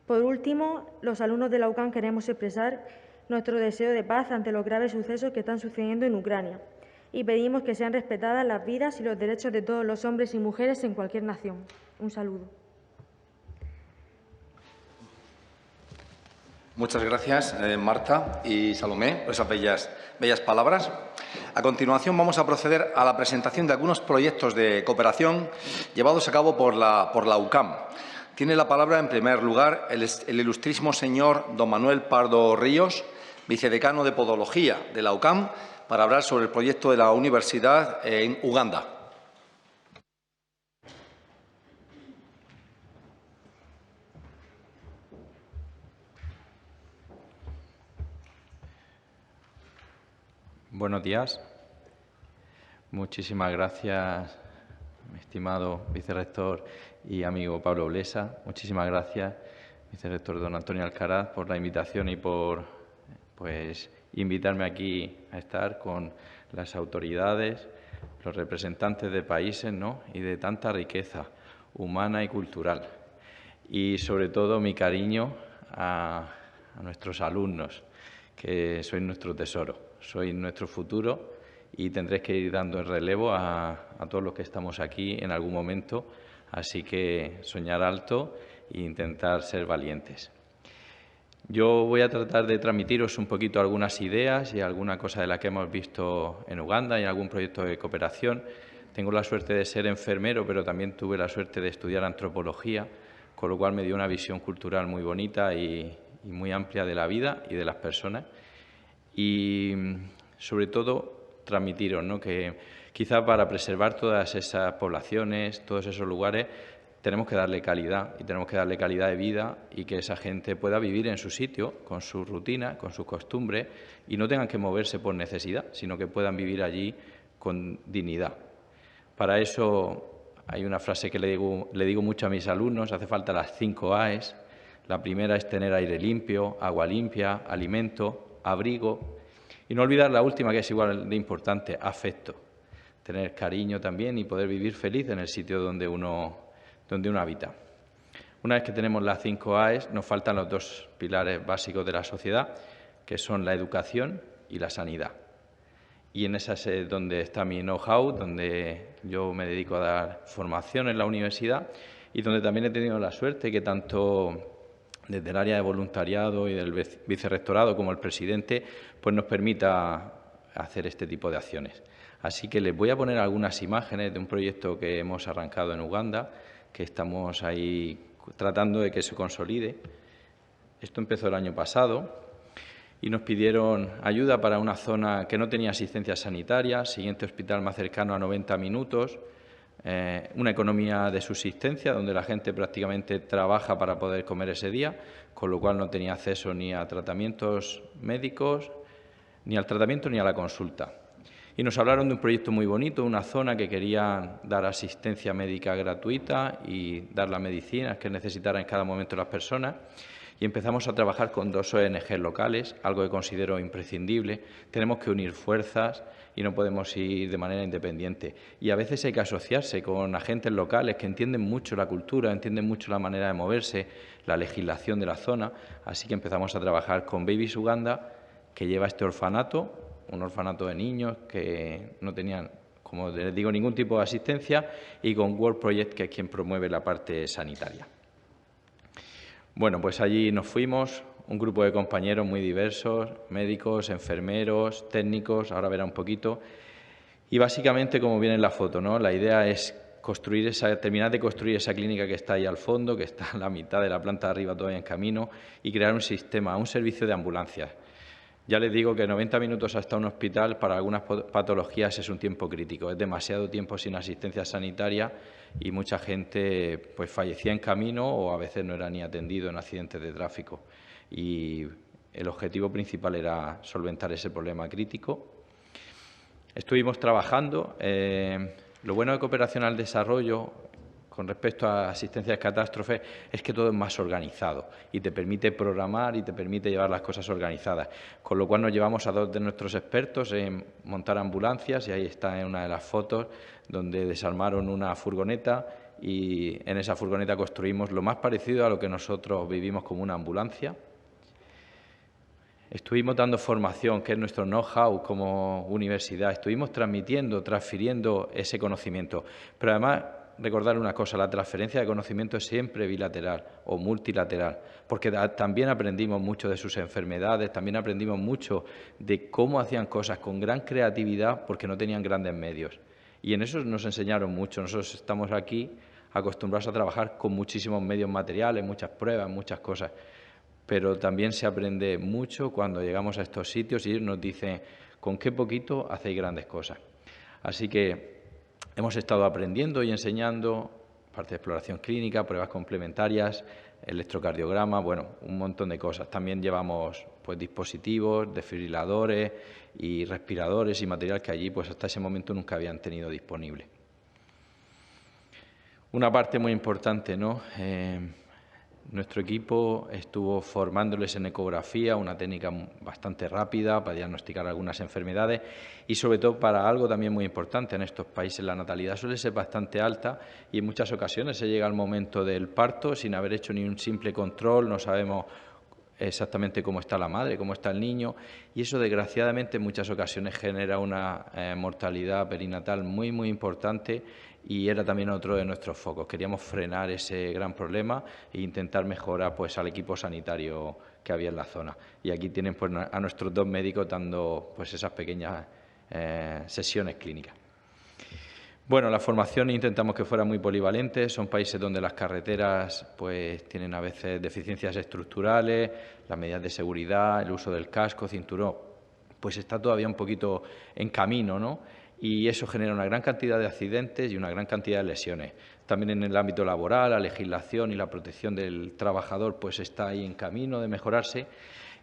Por último, los alumnos de la UCAM queremos expresar nuestro deseo de paz ante los graves sucesos que están sucediendo en Ucrania y pedimos que sean respetadas las vidas y los derechos de todos los hombres y mujeres en cualquier nación. Un saludo. Muchas gracias, Marta y Salomé, por esas bellas palabras. A continuación, vamos a proceder a la presentación de algunos proyectos de cooperación llevados a cabo por la UCAM. Tiene la palabra, en primer lugar, el ilustrísimo señor don Manuel Pardo Ríos, vicedecano de Podología de la UCAM, para hablar sobre el proyecto de la universidad en Uganda. Buenos días. Muchísimas gracias, mi estimado vicerrector y amigo Pablo Blesa. Muchísimas gracias, vicerrector don Antonio Alcaraz, por la invitación y por invitarme aquí a estar con las autoridades, los representantes de países, ¿no?, y de tanta riqueza humana y cultural. Y, sobre todo, mi cariño a nuestros alumnos, que sois nuestro tesoro, sois nuestro futuro y tendréis que ir dando el relevo a todos los que estamos aquí en algún momento. Así que soñar alto e intentar ser valientes. Yo voy a tratar de transmitiros un poquito algunas ideas y alguna cosa de la que hemos visto en Uganda y en algún proyecto de cooperación. Tengo la suerte de ser enfermero, pero también tuve la suerte de estudiar antropología, con lo cual me dio una visión cultural muy bonita y muy amplia de la vida y de las personas. Y, sobre todo, transmitiros, ¿no?, que quizá para preservar todas esas poblaciones, todos esos lugares, tenemos que darle calidad y tenemos que darle calidad de vida y que esa gente pueda vivir en su sitio, con su rutina, con sus costumbres y no tengan que moverse por necesidad, sino que puedan vivir allí con dignidad. Para eso hay una frase que le digo mucho a mis alumnos: hace falta las 5 AES. La primera es tener aire limpio, agua limpia, alimento, abrigo y no olvidar la última, que es igual de importante: afecto. Tener cariño también y poder vivir feliz en el sitio donde uno habita. Una vez que tenemos las 5 AES, nos faltan los 2 pilares básicos de la sociedad, que son la educación y la sanidad. Y en esa es donde está mi know-how, donde yo me dedico a dar formación en la universidad y donde también he tenido la suerte que tanto desde el área de voluntariado y del vicerrectorado como el presidente, pues nos permita hacer este tipo de acciones. Así que les voy a poner algunas imágenes de un proyecto que hemos arrancado en Uganda, que estamos ahí tratando de que se consolide. Esto empezó el año pasado y nos pidieron ayuda para una zona que no tenía asistencia sanitaria, siguiente hospital más cercano a 90 minutos, una economía de subsistencia donde la gente prácticamente trabaja para poder comer ese día, con lo cual no tenía acceso ni a tratamientos médicos, ni al tratamiento ni a la consulta. Y nos hablaron de un proyecto muy bonito, una zona que querían dar asistencia médica gratuita y dar las medicinas que necesitaran en cada momento las personas. y empezamos a trabajar con 2 ONG locales, algo que considero imprescindible. Tenemos que unir fuerzas y no podemos ir de manera independiente. Y a veces hay que asociarse con agentes locales que entienden mucho la cultura, entienden mucho la manera de moverse, la legislación de la zona. Así que empezamos a trabajar con Babies Uganda, que lleva este orfanato, un orfanato de niños que no tenían, como les digo, ningún tipo de asistencia, y con World Project, que es quien promueve la parte sanitaria. Bueno, pues allí nos fuimos, un grupo de compañeros muy diversos, médicos, enfermeros, técnicos, ahora verá un poquito. Y básicamente, como viene en la foto, ¿no? La idea es terminar de construir esa clínica que está ahí al fondo, que está a la mitad de la planta de arriba todavía en camino, y crear un sistema, un servicio de ambulancias. Ya les digo que 90 minutos hasta un hospital para algunas patologías es un tiempo crítico, es demasiado tiempo sin asistencia sanitaria y mucha gente pues fallecía en camino o a veces no era ni atendido en accidentes de tráfico. Y el objetivo principal era solventar ese problema crítico. Estuvimos trabajando. Lo bueno de cooperación al desarrollo con respecto a asistencia de catástrofes es que todo es más organizado y te permite programar y te permite llevar las cosas organizadas. Con lo cual nos llevamos a 2 de nuestros expertos en montar ambulancias y ahí está en una de las fotos donde desarmaron una furgoneta y en esa furgoneta construimos lo más parecido a lo que nosotros vivimos como una ambulancia. Estuvimos dando formación, que es nuestro know-how como universidad. Estuvimos transfiriendo ese conocimiento. Pero además, recordar una cosa, la transferencia de conocimiento es siempre bilateral o multilateral, porque también aprendimos mucho de sus enfermedades, también aprendimos mucho de cómo hacían cosas con gran creatividad porque no tenían grandes medios. Y en eso nos enseñaron mucho. Nosotros estamos aquí acostumbrados a trabajar con muchísimos medios materiales, muchas pruebas, muchas cosas. Pero también se aprende mucho cuando llegamos a estos sitios y ellos nos dicen con qué poquito hacéis grandes cosas. Así que hemos estado aprendiendo y enseñando parte de exploración clínica, pruebas complementarias, electrocardiograma, bueno, un montón de cosas. También llevamos pues dispositivos, desfibriladores y respiradores y material que allí pues hasta ese momento nunca habían tenido disponible. Una parte muy importante, ¿no? Nuestro equipo estuvo formándoles en ecografía, una técnica bastante rápida para diagnosticar algunas enfermedades y, sobre todo, para algo también muy importante en estos países. La natalidad suele ser bastante alta y en muchas ocasiones se llega al momento del parto sin haber hecho ni un simple control, no sabemos exactamente cómo está la madre, cómo está el niño, y eso, desgraciadamente, en muchas ocasiones genera una mortalidad perinatal muy, muy importante. Y era también otro de nuestros focos. Queríamos frenar ese gran problema e intentar mejorar pues, al equipo sanitario que había en la zona. Y aquí tienen pues, a nuestros 2 médicos dando pues, esas pequeñas sesiones clínicas. Bueno, la formación intentamos que fuera muy polivalente. Son países donde las carreteras pues, tienen a veces deficiencias estructurales, las medidas de seguridad, el uso del casco, cinturón, pues está todavía un poquito en camino, ¿no? Y eso genera una gran cantidad de accidentes y una gran cantidad de lesiones. También en el ámbito laboral, la legislación y la protección del trabajador pues está ahí en camino de mejorarse.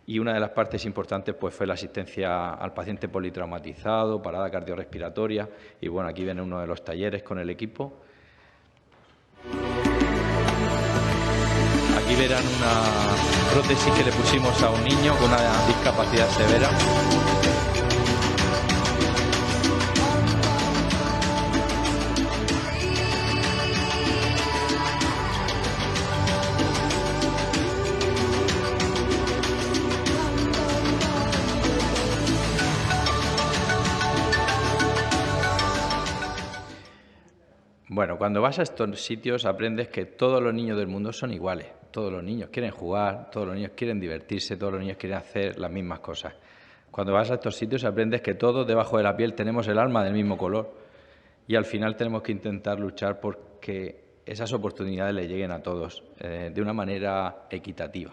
Y una de las partes importantes pues fue la asistencia al paciente politraumatizado, parada cardiorrespiratoria. Y bueno, aquí viene uno de los talleres con el equipo. Aquí verán una prótesis que le pusimos a un niño con una discapacidad severa. Bueno, cuando vas a estos sitios aprendes que todos los niños del mundo son iguales. Todos los niños quieren jugar, todos los niños quieren divertirse, todos los niños quieren hacer las mismas cosas. Cuando vas a estos sitios aprendes que todos debajo de la piel tenemos el alma del mismo color y al final tenemos que intentar luchar porque esas oportunidades le lleguen a todos de una manera equitativa.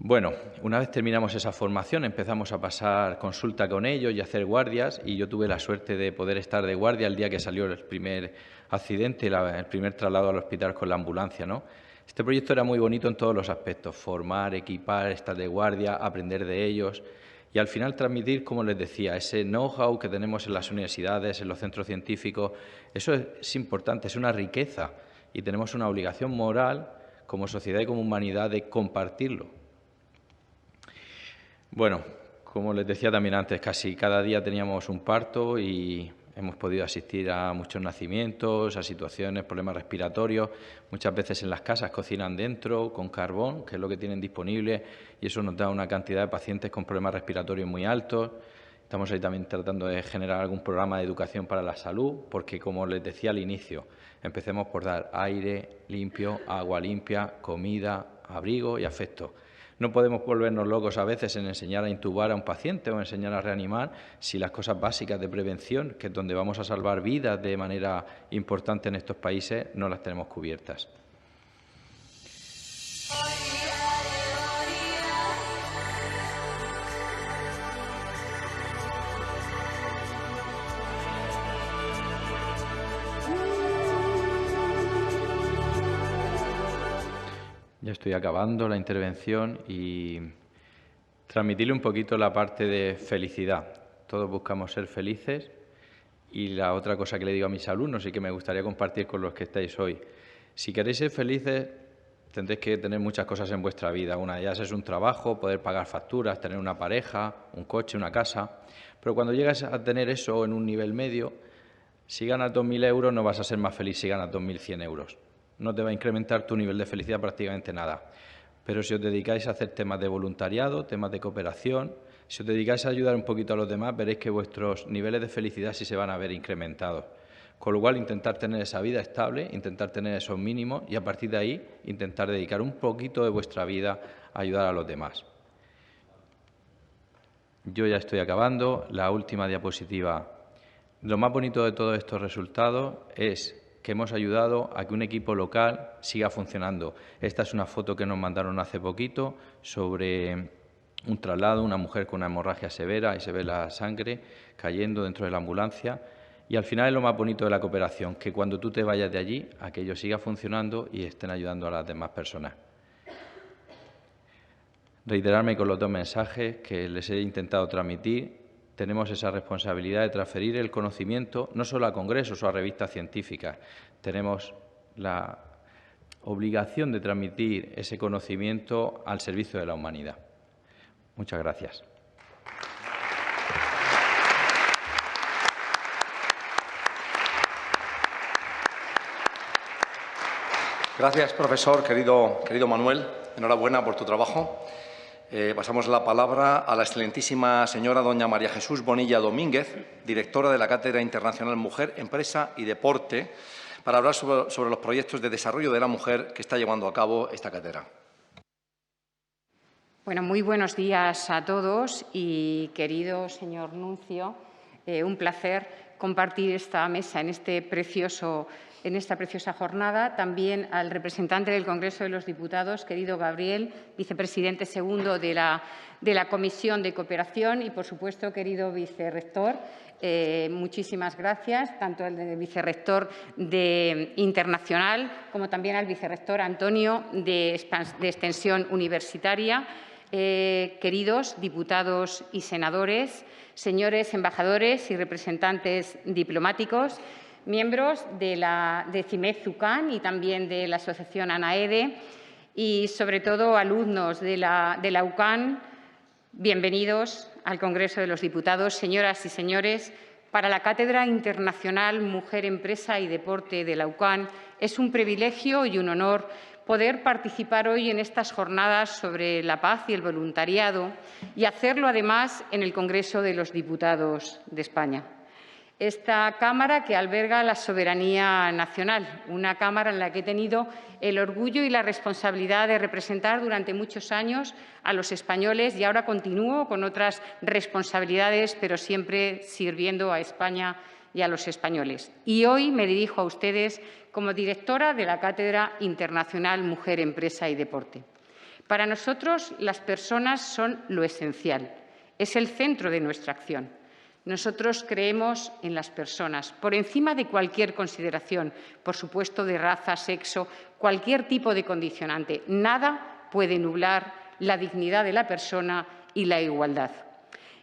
Bueno, una vez terminamos esa formación empezamos a pasar consulta con ellos y a hacer guardias y yo tuve la suerte de poder estar de guardia el día que salió el primer accidente, el primer traslado al hospital con la ambulancia, ¿no? Este proyecto era muy bonito en todos los aspectos, formar, equipar, estar de guardia, aprender de ellos y al final transmitir, como les decía, ese know-how que tenemos en las universidades, en los centros científicos. Eso es importante, es una riqueza y tenemos una obligación moral como sociedad y como humanidad de compartirlo. Bueno, como les decía también antes, casi cada día teníamos un parto y hemos podido asistir a muchos nacimientos, a situaciones, problemas respiratorios. Muchas veces en las casas cocinan dentro con carbón, que es lo que tienen disponible, y eso nos da una cantidad de pacientes con problemas respiratorios muy altos. Estamos ahí también tratando de generar algún programa de educación para la salud, porque, como les decía al inicio, empecemos por dar aire limpio, agua limpia, comida, abrigo y afecto. No podemos volvernos locos a veces en enseñar a intubar a un paciente o enseñar a reanimar si las cosas básicas de prevención, que es donde vamos a salvar vidas de manera importante en estos países, no las tenemos cubiertas. Ya estoy acabando la intervención y transmitirle un poquito la parte de felicidad. Todos buscamos ser felices y la otra cosa que le digo a mis alumnos y que me gustaría compartir con los que estáis hoy. Si queréis ser felices, tendréis que tener muchas cosas en vuestra vida. Una de ellas es un trabajo, poder pagar facturas, tener una pareja, un coche, una casa. Pero cuando llegas a tener eso en un nivel medio, si ganas 2.000 euros no vas a ser más feliz si ganas 2.100 euros. No te va a incrementar tu nivel de felicidad prácticamente nada. Pero si os dedicáis a hacer temas de voluntariado, temas de cooperación, si os dedicáis a ayudar un poquito a los demás, veréis que vuestros niveles de felicidad sí se van a ver incrementados. Con lo cual, intentar tener esa vida estable, intentar tener esos mínimos y, a partir de ahí, intentar dedicar un poquito de vuestra vida a ayudar a los demás. Yo ya estoy acabando. La última diapositiva. Lo más bonito de todos estos resultados es que hemos ayudado a que un equipo local siga funcionando. Esta es una foto que nos mandaron hace poquito sobre un traslado, una mujer con una hemorragia severa y se ve la sangre cayendo dentro de la ambulancia. Y al final es lo más bonito de la cooperación, que cuando tú te vayas de allí, aquello siga funcionando y estén ayudando a las demás personas. Reiterarme con los dos mensajes que les he intentado transmitir. Tenemos esa responsabilidad de transferir el conocimiento no solo a congresos o a revistas científicas, tenemos la obligación de transmitir ese conocimiento al servicio de la humanidad. Muchas gracias. Gracias, profesor, querido Manuel. Enhorabuena por tu trabajo. Pasamos la palabra a la excelentísima señora doña María Jesús Bonilla Domínguez, directora de la Cátedra Internacional Mujer, Empresa y Deporte, para hablar sobre los proyectos de desarrollo de la mujer que está llevando a cabo esta cátedra. Bueno, muy buenos días a todos y, querido señor Nuncio, un placer compartir esta mesa en esta preciosa jornada. También al representante del Congreso de los Diputados, querido Gabriel, vicepresidente segundo de la Comisión de Cooperación y, por supuesto, querido vicerrector, muchísimas gracias, tanto al vicerrector de Internacional como también al vicerrector Antonio de Extensión Universitaria, queridos diputados y senadores, señores embajadores y representantes diplomáticos, miembros de CIMED Zucán y también de la Asociación ANAEDE y, sobre todo, alumnos de la UCAN, bienvenidos al Congreso de los Diputados. Señoras y señores, para la Cátedra Internacional Mujer, Empresa y Deporte de la UCAN es un privilegio y un honor poder participar hoy en estas jornadas sobre la paz y el voluntariado y hacerlo, además, en el Congreso de los Diputados de España. Esta Cámara que alberga la soberanía nacional, una Cámara en la que he tenido el orgullo y la responsabilidad de representar durante muchos años a los españoles y ahora continúo con otras responsabilidades, pero siempre sirviendo a España y a los españoles. Y hoy me dirijo a ustedes como directora de la Cátedra Internacional Mujer, Empresa y Deporte. Para nosotros, las personas son lo esencial, es el centro de nuestra acción. Nosotros creemos en las personas, por encima de cualquier consideración, por supuesto, de raza, sexo, cualquier tipo de condicionante. Nada puede nublar la dignidad de la persona y la igualdad.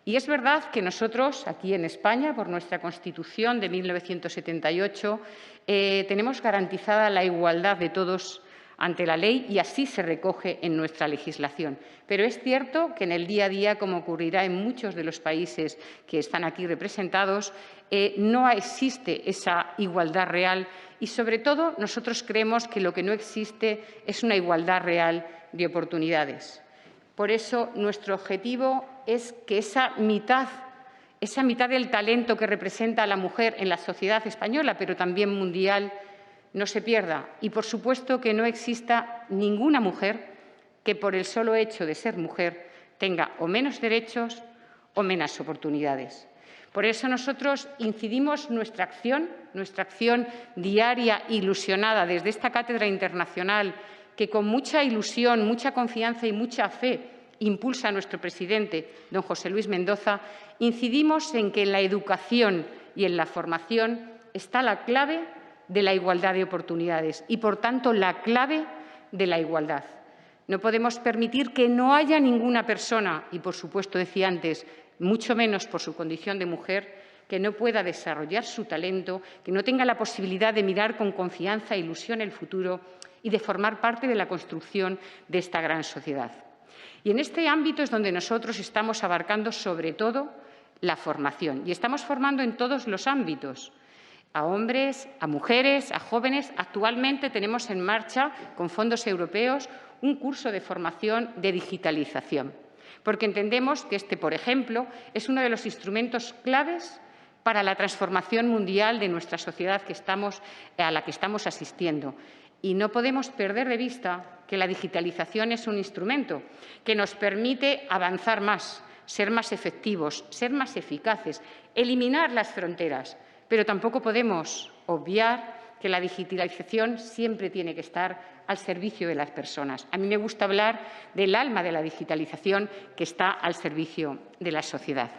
Y es verdad que nosotros, aquí en España, por nuestra Constitución de 1978, tenemos garantizada la igualdad de todos ante la ley y así se recoge en nuestra legislación. Pero es cierto que en el día a día, como ocurrirá en muchos de los países que están aquí representados, no existe esa igualdad real y, sobre todo, nosotros creemos que lo que no existe es una igualdad real de oportunidades. Por eso, nuestro objetivo es que esa mitad del talento que representa a la mujer en la sociedad española, pero también mundial, no se pierda. Y, por supuesto, que no exista ninguna mujer que, por el solo hecho de ser mujer, tenga o menos derechos o menos oportunidades. Por eso nosotros incidimos nuestra acción diaria, ilusionada desde esta cátedra internacional, que con mucha ilusión, mucha confianza y mucha fe impulsa a nuestro presidente, don José Luis Mendoza, incidimos en que en la educación y en la formación está la clave de la igualdad de oportunidades y, por tanto, la clave de la igualdad. No podemos permitir que no haya ninguna persona, y por supuesto, decía antes, mucho menos por su condición de mujer, que no pueda desarrollar su talento, que no tenga la posibilidad de mirar con confianza e ilusión el futuro y de formar parte de la construcción de esta gran sociedad. Y en este ámbito es donde nosotros estamos abarcando sobre todo la formación. Y estamos formando en todos los ámbitos, a hombres, a mujeres, a jóvenes. Actualmente tenemos en marcha, con fondos europeos, un curso de formación de digitalización, porque entendemos que este, por ejemplo, es uno de los instrumentos claves para la transformación mundial de nuestra sociedad a la que estamos asistiendo. Y no podemos perder de vista que la digitalización es un instrumento que nos permite avanzar más, ser más efectivos, ser más eficaces, eliminar las fronteras. Pero tampoco podemos obviar que la digitalización siempre tiene que estar al servicio de las personas. A mí me gusta hablar del alma de la digitalización que está al servicio de la sociedad.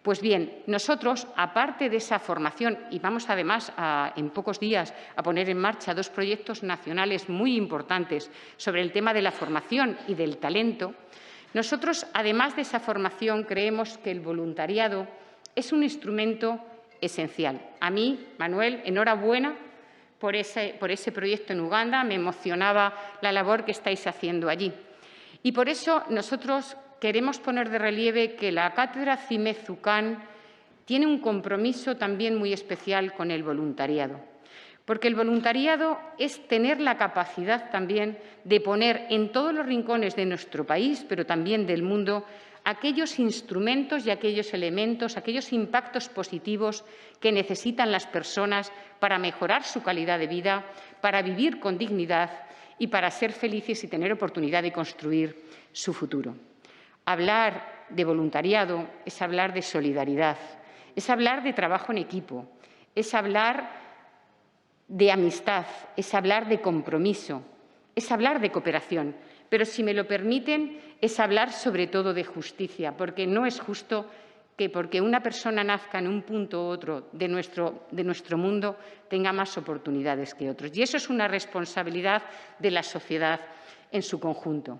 Pues bien, nosotros, aparte de esa formación, y vamos además en pocos días a poner en marcha 2 proyectos nacionales muy importantes sobre el tema de la formación y del talento, nosotros, además de esa formación, creemos que el voluntariado es un instrumento esencial. A mí, Manuel, enhorabuena por ese proyecto en Uganda. Me emocionaba la labor que estáis haciendo allí. Y por eso nosotros queremos poner de relieve que la Cátedra CIMED UCAN tiene un compromiso también muy especial con el voluntariado, porque el voluntariado es tener la capacidad también de poner en todos los rincones de nuestro país, pero también del mundo, aquellos instrumentos y aquellos elementos, aquellos impactos positivos que necesitan las personas para mejorar su calidad de vida, para vivir con dignidad y para ser felices y tener oportunidad de construir su futuro. Hablar de voluntariado es hablar de solidaridad, es hablar de trabajo en equipo, es hablar de amistad, es hablar de compromiso, es hablar de cooperación. Pero, si me lo permiten, es hablar sobre todo de justicia, porque no es justo que porque una persona nazca en un punto u otro de nuestro mundo tenga más oportunidades que otros. Y eso es una responsabilidad de la sociedad en su conjunto.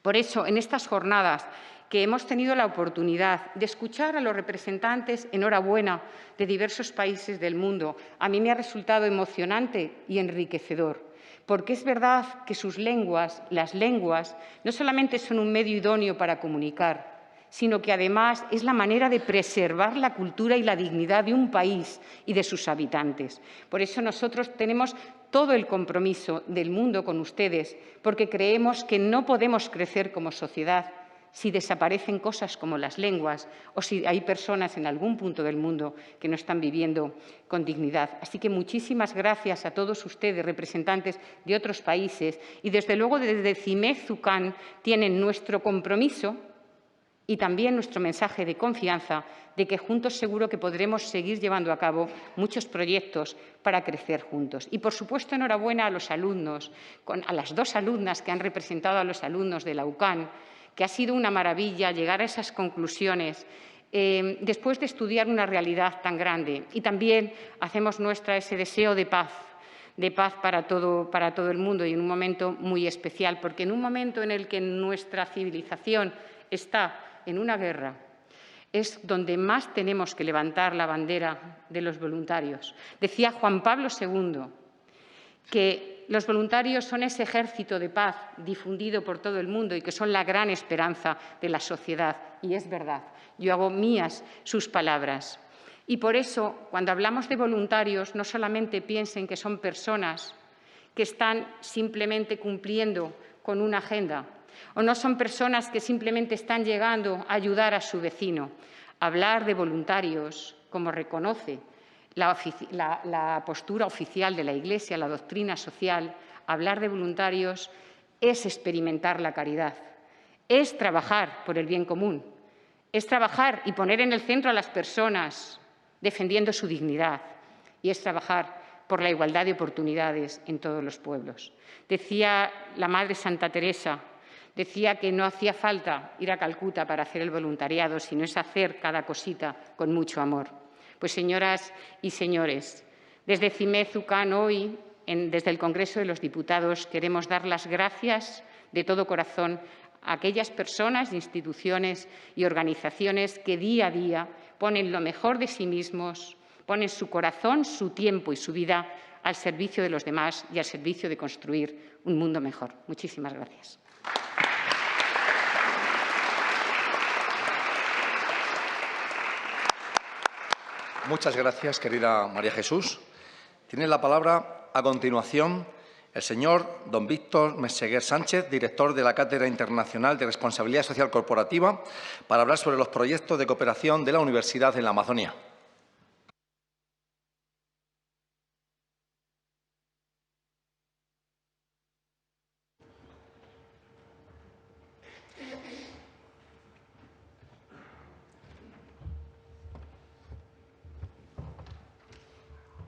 Por eso, en estas jornadas que hemos tenido la oportunidad de escuchar a los representantes, enhorabuena, de diversos países del mundo, a mí me ha resultado emocionante y enriquecedor, porque es verdad que sus lenguas, las lenguas, no solamente son un medio idóneo para comunicar, sino que además es la manera de preservar la cultura y la dignidad de un país y de sus habitantes. Por eso nosotros tenemos todo el compromiso del mundo con ustedes, porque creemos que no podemos crecer como sociedad si desaparecen cosas como las lenguas o si hay personas en algún punto del mundo que no están viviendo con dignidad. Así que muchísimas gracias a todos ustedes, representantes de otros países, y desde luego desde CIMED UCAN tienen nuestro compromiso y también nuestro mensaje de confianza de que juntos seguro que podremos seguir llevando a cabo muchos proyectos para crecer juntos. Y, por supuesto, enhorabuena a los alumnos, a las 2 alumnas que han representado a los alumnos de la UCAN, que ha sido una maravilla llegar a esas conclusiones después de estudiar una realidad tan grande. Y también hacemos nuestra ese deseo de paz para todo el mundo, y en un momento muy especial, porque en un momento en el que nuestra civilización está en una guerra, es donde más tenemos que levantar la bandera de los voluntarios. Decía Juan Pablo II que los voluntarios son ese ejército de paz difundido por todo el mundo y que son la gran esperanza de la sociedad. Y es verdad, yo hago mías sus palabras. Y por eso, cuando hablamos de voluntarios, no solamente piensen que son personas que están simplemente cumpliendo con una agenda, o no son personas que simplemente están llegando a ayudar a su vecino. Hablar de voluntarios, como reconoce la postura oficial de la Iglesia, la doctrina social, hablar de voluntarios es experimentar la caridad, es trabajar por el bien común, es trabajar y poner en el centro a las personas, defendiendo su dignidad, y es trabajar por la igualdad de oportunidades en todos los pueblos. Decía la Madre Santa Teresa, decía que no hacía falta ir a Calcuta para hacer el voluntariado, sino es hacer cada cosita con mucho amor. Pues, señoras y señores, desde CIMED UCAN hoy, desde el Congreso de los Diputados, queremos dar las gracias de todo corazón a aquellas personas, instituciones y organizaciones que día a día ponen lo mejor de sí mismos, ponen su corazón, su tiempo y su vida al servicio de los demás y al servicio de construir un mundo mejor. Muchísimas gracias. Muchas gracias, querida María Jesús. Tiene la palabra, a continuación, el señor don Víctor Meseguer Sánchez, director de la Cátedra Internacional de Responsabilidad Social Corporativa, para hablar sobre los proyectos de cooperación de la Universidad en la Amazonía.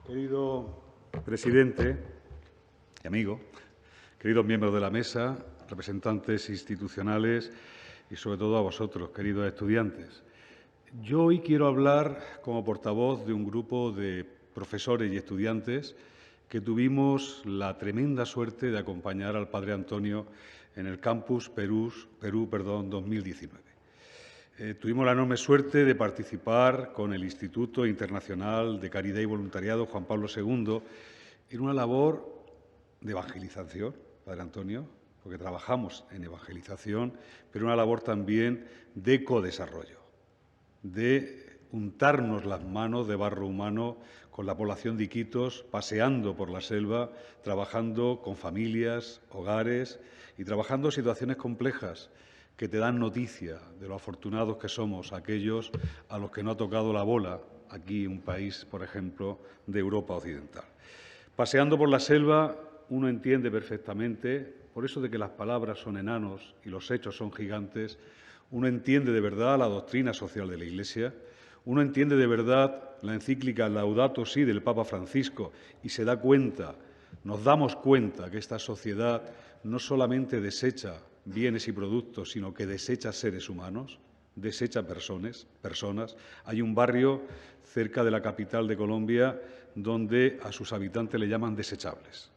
Querido presidente y amigo, queridos miembros de la mesa, representantes institucionales y, sobre todo, a vosotros, queridos estudiantes. Yo hoy quiero hablar como portavoz de un grupo de profesores y estudiantes que tuvimos la tremenda suerte de acompañar al Padre Antonio en el Campus Perú 2019. Tuvimos la enorme suerte de participar con el Instituto Internacional de Caridad y Voluntariado Juan Pablo II en una labor de evangelización, Padre Antonio, porque trabajamos en evangelización, pero una labor también de codesarrollo, de untarnos las manos de barro humano con la población de Iquitos, paseando por la selva, trabajando con familias, hogares y trabajando situaciones complejas que te dan noticia de lo afortunados que somos aquellos a los que no ha tocado la bola aquí, un país, por ejemplo, de Europa Occidental. Paseando por la selva, uno entiende perfectamente, por eso de que las palabras son enanos y los hechos son gigantes, uno entiende de verdad la doctrina social de la Iglesia, uno entiende de verdad la encíclica Laudato Si del Papa Francisco y se da cuenta, nos damos cuenta que esta sociedad no solamente desecha bienes y productos, sino que desecha seres humanos, desecha personas. Hay un barrio cerca de la capital de Colombia donde a sus habitantes le llaman desechables.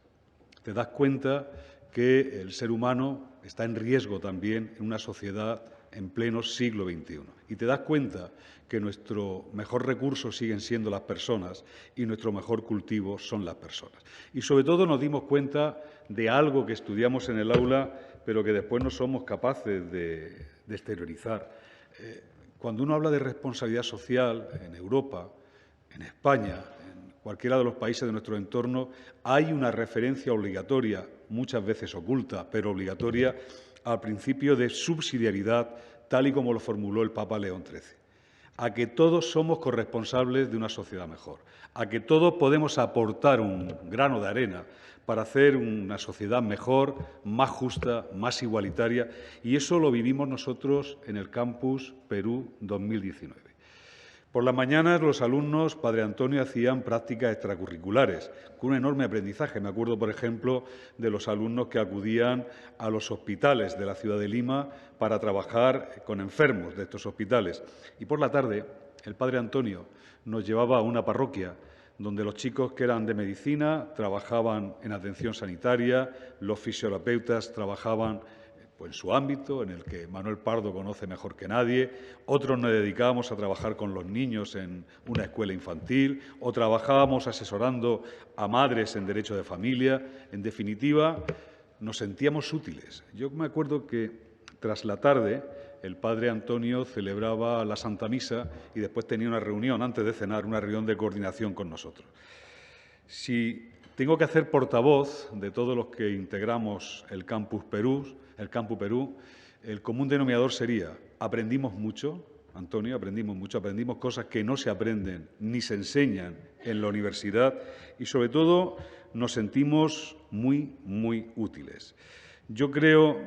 Te das cuenta que el ser humano está en riesgo también en una sociedad en pleno siglo XXI. Y te das cuenta que nuestro mejor recurso siguen siendo las personas y nuestro mejor cultivo son las personas. Y sobre todo nos dimos cuenta de algo que estudiamos en el aula, pero que después no somos capaces de exteriorizar. Cuando uno habla de responsabilidad social en Europa, en España, en cualquiera de los países de nuestro entorno, hay una referencia obligatoria, muchas veces oculta, pero obligatoria, al principio de subsidiariedad, tal y como lo formuló el Papa León XIII. A que todos somos corresponsables de una sociedad mejor, a que todos podemos aportar un grano de arena para hacer una sociedad mejor, más justa, más igualitaria, y eso lo vivimos nosotros en el Campus Perú 2019. Por las mañanas los alumnos, Padre Antonio, hacían prácticas extracurriculares, con un enorme aprendizaje. Me acuerdo, por ejemplo, de los alumnos que acudían a los hospitales de la ciudad de Lima para trabajar con enfermos de estos hospitales. Y por la tarde, el Padre Antonio nos llevaba a una parroquia donde los chicos que eran de medicina trabajaban en atención sanitaria, los fisioterapeutas trabajaban pues en su ámbito, en el que Manuel Pardo conoce mejor que nadie, otros nos dedicábamos a trabajar con los niños en una escuela infantil o trabajábamos asesorando a madres en derecho de familia. En definitiva, nos sentíamos útiles. Yo me acuerdo que tras la tarde el padre Antonio celebraba la Santa Misa y después tenía una reunión, antes de cenar, una reunión de coordinación con nosotros. Si tengo que hacer portavoz de todos los que integramos el Campus Perú, el común denominador sería: aprendimos mucho, Antonio, aprendimos cosas que no se aprenden ni se enseñan en la universidad y, sobre todo, nos sentimos muy, muy útiles. Yo creo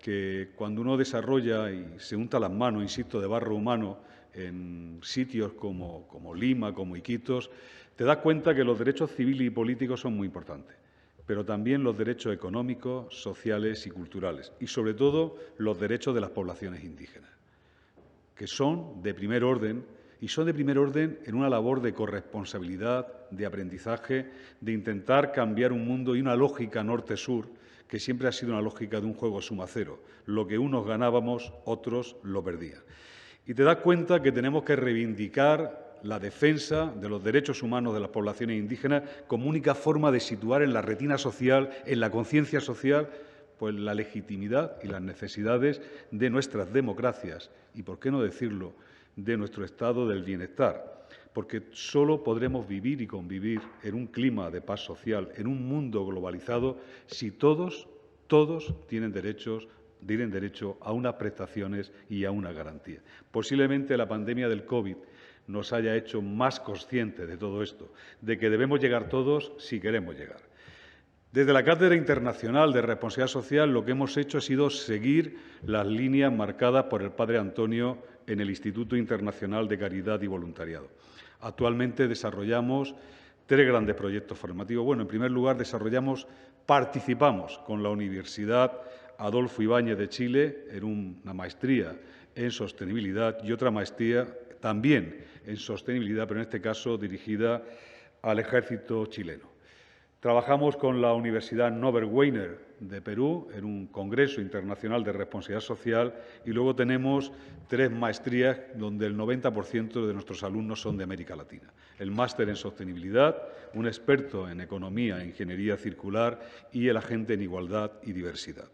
que cuando uno desarrolla y se unta las manos, insisto, de barro humano en sitios como Lima, como Iquitos, te das cuenta que los derechos civiles y políticos son muy importantes, pero también los derechos económicos, sociales y culturales, y sobre todo los derechos de las poblaciones indígenas, que son de primer orden, y son de primer orden en una labor de corresponsabilidad, de aprendizaje, de intentar cambiar un mundo y una lógica norte-sur que siempre ha sido una lógica de un juego suma cero. Lo que unos ganábamos, otros lo perdían. Y te das cuenta que tenemos que reivindicar la defensa de los derechos humanos de las poblaciones indígenas como única forma de situar en la retina social, en la conciencia social, pues la legitimidad y las necesidades de nuestras democracias y, por qué no decirlo, de nuestro estado del bienestar, porque solo podremos vivir y convivir en un clima de paz social, en un mundo globalizado, si todos tienen derecho a unas prestaciones y a una garantía. Posiblemente la pandemia del COVID nos haya hecho más conscientes de todo esto, de que debemos llegar todos si queremos llegar. Desde la Cátedra Internacional de Responsabilidad Social lo que hemos hecho ha sido seguir las líneas marcadas por el padre Antonio en el Instituto Internacional de Caridad y Voluntariado. Actualmente desarrollamos 3 grandes proyectos formativos. Bueno, en primer lugar, participamos con la Universidad Adolfo Ibáñez de Chile en una maestría en sostenibilidad y otra maestría también en sostenibilidad, pero en este caso dirigida al ejército chileno. Trabajamos con la Universidad Norbert Wiener de Perú en un congreso internacional de responsabilidad social y luego tenemos 3 maestrías donde el 90% de nuestros alumnos son de América Latina. El máster en sostenibilidad, un experto en economía e ingeniería circular y el agente en igualdad y diversidad.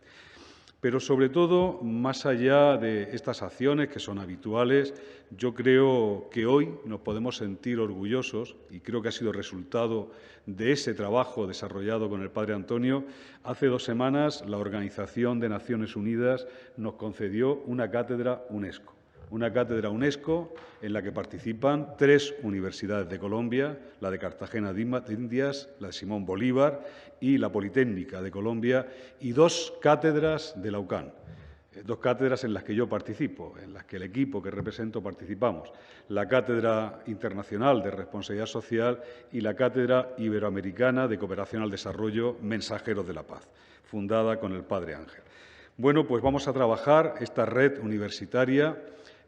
Pero, sobre todo, más allá de estas acciones que son habituales, yo creo que hoy nos podemos sentir orgullosos, y creo que ha sido resultado de ese trabajo desarrollado con el padre Antonio. Hace 2 semanas la Organización de Naciones Unidas nos concedió una cátedra UNESCO. Una cátedra UNESCO en la que participan 3 universidades de Colombia, la de Cartagena de Indias, la de Simón Bolívar y la Politécnica de Colombia, y 2 cátedras de la UCAN, 2 cátedras en las que yo participo, en las que el equipo que represento participamos, la Cátedra Internacional de Responsabilidad Social y la Cátedra Iberoamericana de Cooperación al Desarrollo, Mensajeros de la Paz, fundada con el padre Ángel. Bueno, pues vamos a trabajar esta red universitaria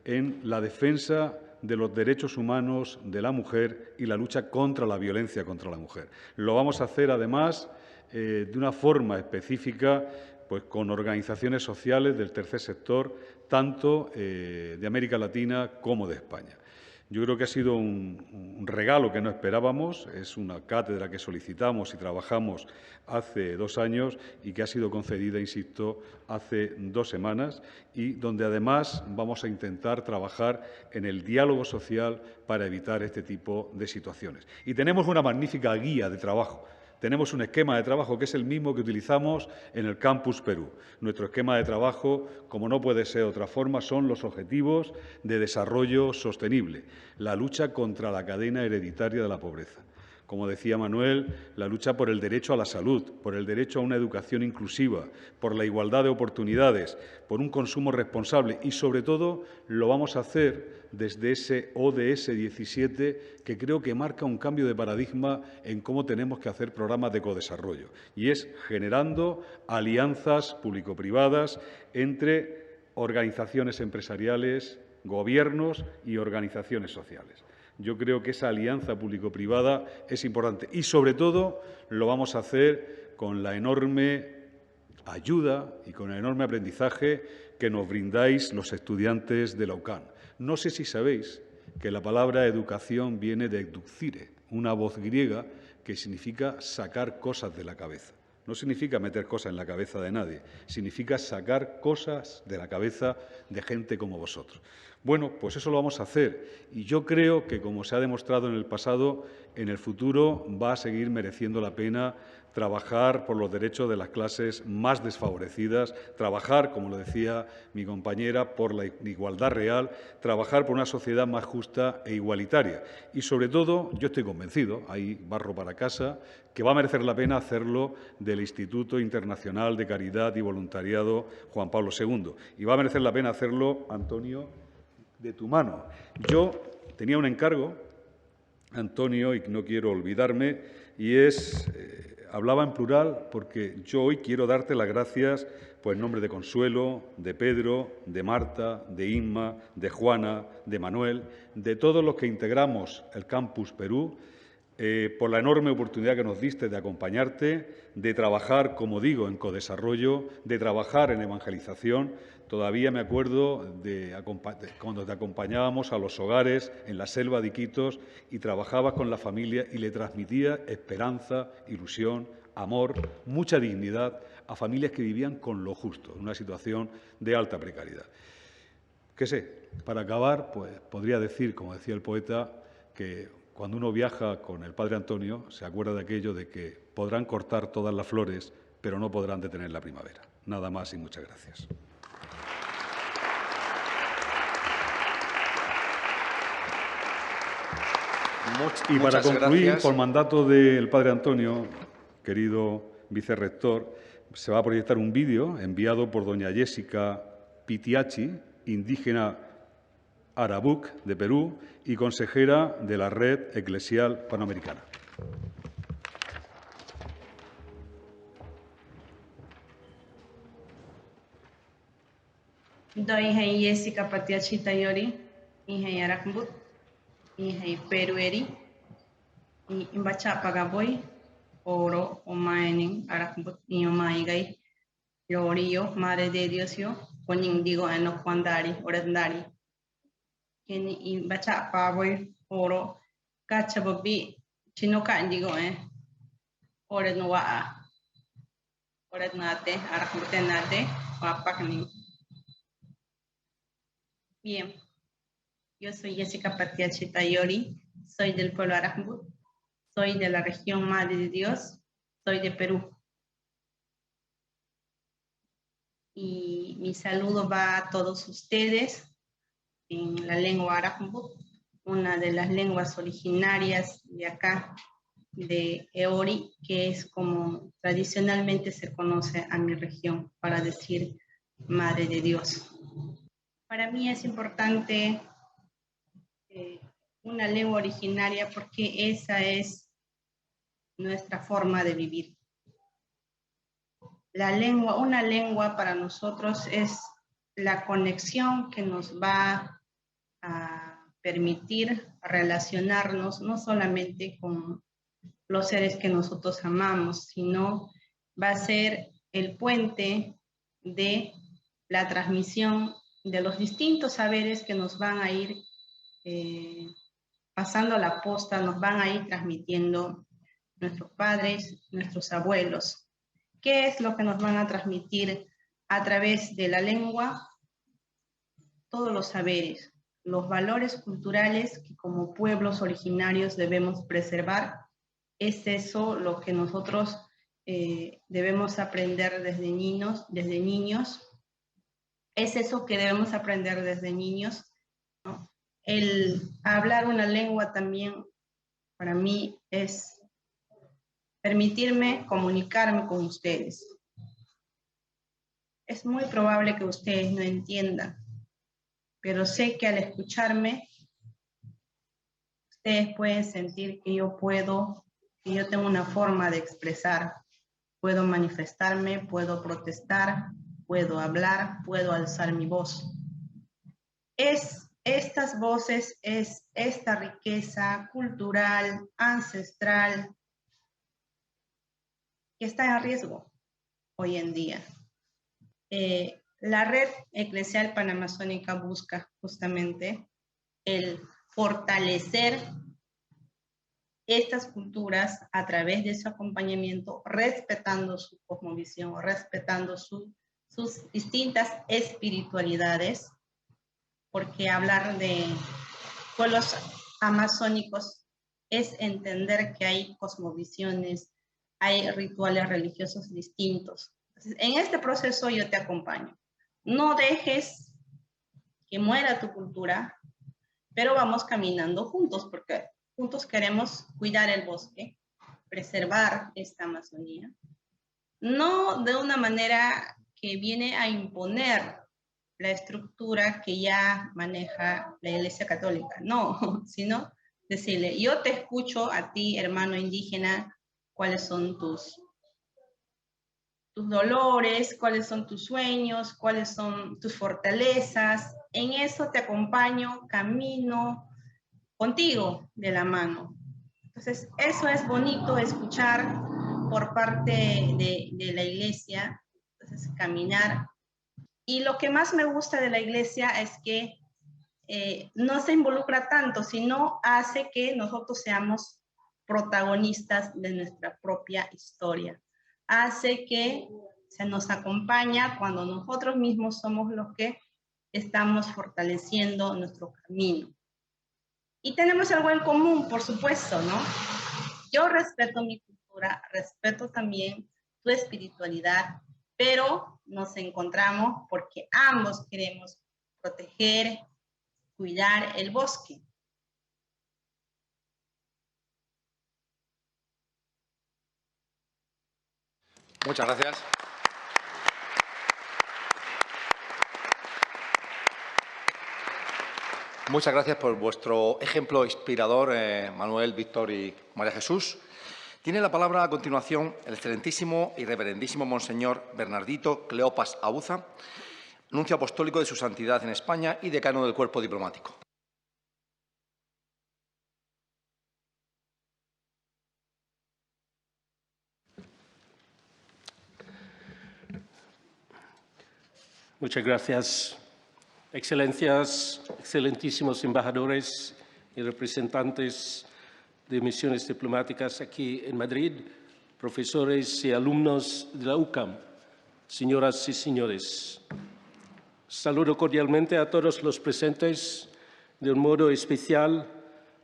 en la defensa de los derechos humanos de la mujer y la lucha contra la violencia contra la mujer. Lo vamos a hacer, además, de una forma específica, pues con organizaciones sociales del tercer sector, tanto de América Latina como de España. Yo creo que ha sido un regalo que no esperábamos. Es una cátedra que solicitamos y trabajamos hace 2 años y que ha sido concedida, insisto, hace 2 semanas y donde además vamos a intentar trabajar en el diálogo social para evitar este tipo de situaciones. Y tenemos una magnífica guía de trabajo. Tenemos un esquema de trabajo que es el mismo que utilizamos en el Campus Perú. Nuestro esquema de trabajo, como no puede ser de otra forma, son los objetivos de desarrollo sostenible, la lucha contra la cadena hereditaria de la pobreza. Como decía Manuel, la lucha por el derecho a la salud, por el derecho a una educación inclusiva, por la igualdad de oportunidades, por un consumo responsable y, sobre todo, lo vamos a hacer desde ese ODS 17 que creo que marca un cambio de paradigma en cómo tenemos que hacer programas de codesarrollo y es generando alianzas público-privadas entre organizaciones empresariales, gobiernos y organizaciones sociales. Yo creo que esa alianza público-privada es importante y, sobre todo, lo vamos a hacer con la enorme ayuda y con el enorme aprendizaje que nos brindáis los estudiantes de la UCAN. No sé si sabéis que la palabra educación viene de educire, una voz griega que significa sacar cosas de la cabeza. No significa meter cosas en la cabeza de nadie, significa sacar cosas de la cabeza de gente como vosotros. Bueno, pues eso lo vamos a hacer y yo creo que, como se ha demostrado en el pasado, en el futuro va a seguir mereciendo la pena trabajar por los derechos de las clases más desfavorecidas, trabajar, como lo decía mi compañera, por la igualdad real, trabajar por una sociedad más justa e igualitaria. Y, sobre todo, yo estoy convencido, hay barro para casa, que va a merecer la pena hacerlo del Instituto Internacional de Caridad y Voluntariado Juan Pablo II. Y va a merecer la pena hacerlo, Antonio, de tu mano. Yo tenía un encargo, Antonio, y no quiero olvidarme, y es... hablaba en plural porque yo hoy quiero darte las gracias en nombre de Consuelo, de Pedro, de Marta, de Inma, de Juana, de Manuel, de todos los que integramos el Campus Perú, por la enorme oportunidad que nos diste de acompañarte, de trabajar, como digo, en codesarrollo, de trabajar en evangelización. Todavía me acuerdo de cuando te acompañábamos a los hogares en la selva de Iquitos y trabajabas con la familia y le transmitía esperanza, ilusión, amor, mucha dignidad a familias que vivían con lo justo, en una situación de alta precariedad. ¿Qué sé? Para acabar, pues podría decir, como decía el poeta, que cuando uno viaja con el Padre Antonio se acuerda de aquello de que podrán cortar todas las flores, pero no podrán detener la primavera. Nada más y muchas gracias. Y para concluir, por mandato del Padre Antonio, querido vicerrector, se va a proyectar un vídeo enviado por doña Jessica Pitiachi, indígena Arabuc de Perú y consejera de la Red Eclesial Panamericana. Doy Jessica Pitiachi Tayori, hija Arabuc, hija Perueri, y Imbacha Pagaboy, Oro, Omaening, Arabuc, y Omaigai, Yorio, Madre de Dios, yo, con indigo en los Juandari, Orendari. In bacha paboy oro kachabobi chinoka indigo ored noa ored nate arakute nate papakni. Bien, yo soy Jessica Pitiachi Tayori, soy del pueblo Arajmbut, soy de la región Madre de Dios, soy de Perú. Y mi saludo va a todos ustedes en la lengua Arajmbut, una de las lenguas originarias de acá, de Eori, que es como tradicionalmente se conoce a mi región, para decir Madre de Dios. Para mí es importante una lengua originaria porque esa es nuestra forma de vivir. La lengua, una lengua para nosotros es la conexión que nos va a permitir relacionarnos no solamente con los seres que nosotros amamos, sino va a ser el puente de la transmisión de los distintos saberes que nos van a ir pasando la posta, nos van a ir transmitiendo nuestros padres, nuestros abuelos. ¿Qué es lo que nos van a transmitir a través de la lengua? Todos los saberes, los valores culturales que como pueblos originarios debemos preservar. Es eso lo que nosotros debemos aprender desde niños. Es eso que debemos aprender desde niños, ¿no? El hablar una lengua también para mí es permitirme comunicarme con ustedes. Es muy probable que ustedes no entiendan, pero sé que al escucharme, ustedes pueden sentir que yo tengo una forma de expresar, puedo manifestarme, puedo protestar, puedo hablar, puedo alzar mi voz. Estas voces, es esta riqueza cultural, ancestral, que está en riesgo. hoy en día. La red eclesial panamazónica busca justamente el fortalecer estas culturas a través de su acompañamiento, respetando su cosmovisión, respetando sus distintas espiritualidades, porque hablar de pueblos amazónicos es entender que hay cosmovisiones, hay rituales religiosos distintos. Entonces, en este proceso yo te acompaño. No dejes que muera tu cultura, pero vamos caminando juntos, porque juntos queremos cuidar el bosque, preservar esta Amazonía, no de una manera que viene a imponer la estructura que ya maneja la Iglesia Católica, no, sino decirle, yo te escucho a ti, hermano indígena, cuáles son tus dolores, cuáles son tus sueños, cuáles son tus fortalezas. En eso te acompaño, camino contigo de la mano. Entonces, eso es bonito escuchar por parte de la iglesia, entonces caminar. Y lo que más me gusta de la iglesia es que no se involucra tanto, sino hace que nosotros seamos protagonistas de nuestra propia historia. Hace que se nos acompaña cuando nosotros mismos somos los que estamos fortaleciendo nuestro camino. Y tenemos algo en común, por supuesto, ¿no? Yo respeto mi cultura, respeto también tu espiritualidad, pero nos encontramos porque ambos queremos proteger, cuidar el bosque. Muchas gracias. Muchas gracias por vuestro ejemplo inspirador, Manuel, Víctor y María Jesús. Tiene la palabra a continuación el excelentísimo y reverendísimo Monseñor Bernardito Cleopas Auza, nuncio apostólico de su santidad en España y decano del Cuerpo Diplomático. Muchas gracias. Excelencias, excelentísimos embajadores y representantes de misiones diplomáticas aquí en Madrid, profesores y alumnos de la UCAM, señoras y señores. Saludo cordialmente a todos los presentes, de un modo especial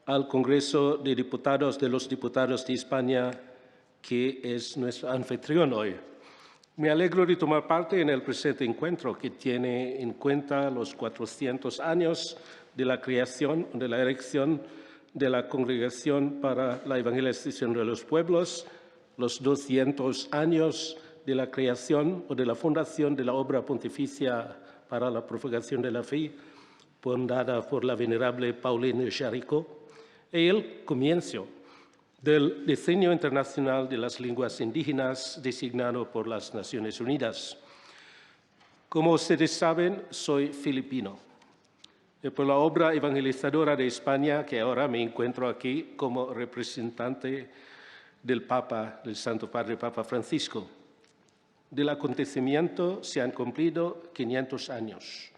al Congreso de Diputados de los Diputados de España, que es nuestro anfitrión hoy. Me alegro de tomar parte en el presente encuentro, que tiene en cuenta los 400 años de la creación, de la erección de la Congregación para la Evangelización de los Pueblos, los 200 años de la creación o de la fundación de la Obra Pontificia para la Propagación de la Fe, fundada por la venerable Pauline Jaricot, y el comienzo del Diseño Internacional de las Lenguas Indígenas designado por las Naciones Unidas. Como ustedes saben, soy filipino. Y por la obra evangelizadora de España, que ahora me encuentro aquí como representante del Papa, del Santo Padre Papa Francisco. Del acontecimiento se han cumplido 500 años.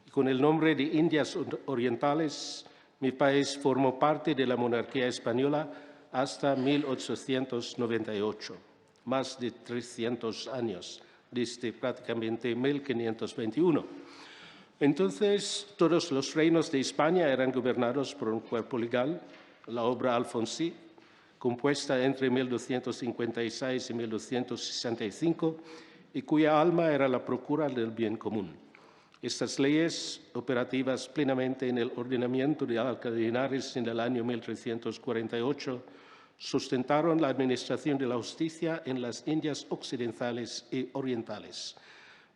Y con el nombre de Indias Orientales, mi país formó parte de la monarquía española hasta 1898, más de 300 años, desde prácticamente 1521. Entonces, todos los reinos de España eran gobernados por un cuerpo legal, la obra Alfonsí, compuesta entre 1256 y 1265, y cuya alma era la procura del bien común. Estas leyes, operativas plenamente en el ordenamiento de Alcalá de Henares en el año 1348, sustentaron la administración de la justicia en las Indias occidentales y orientales.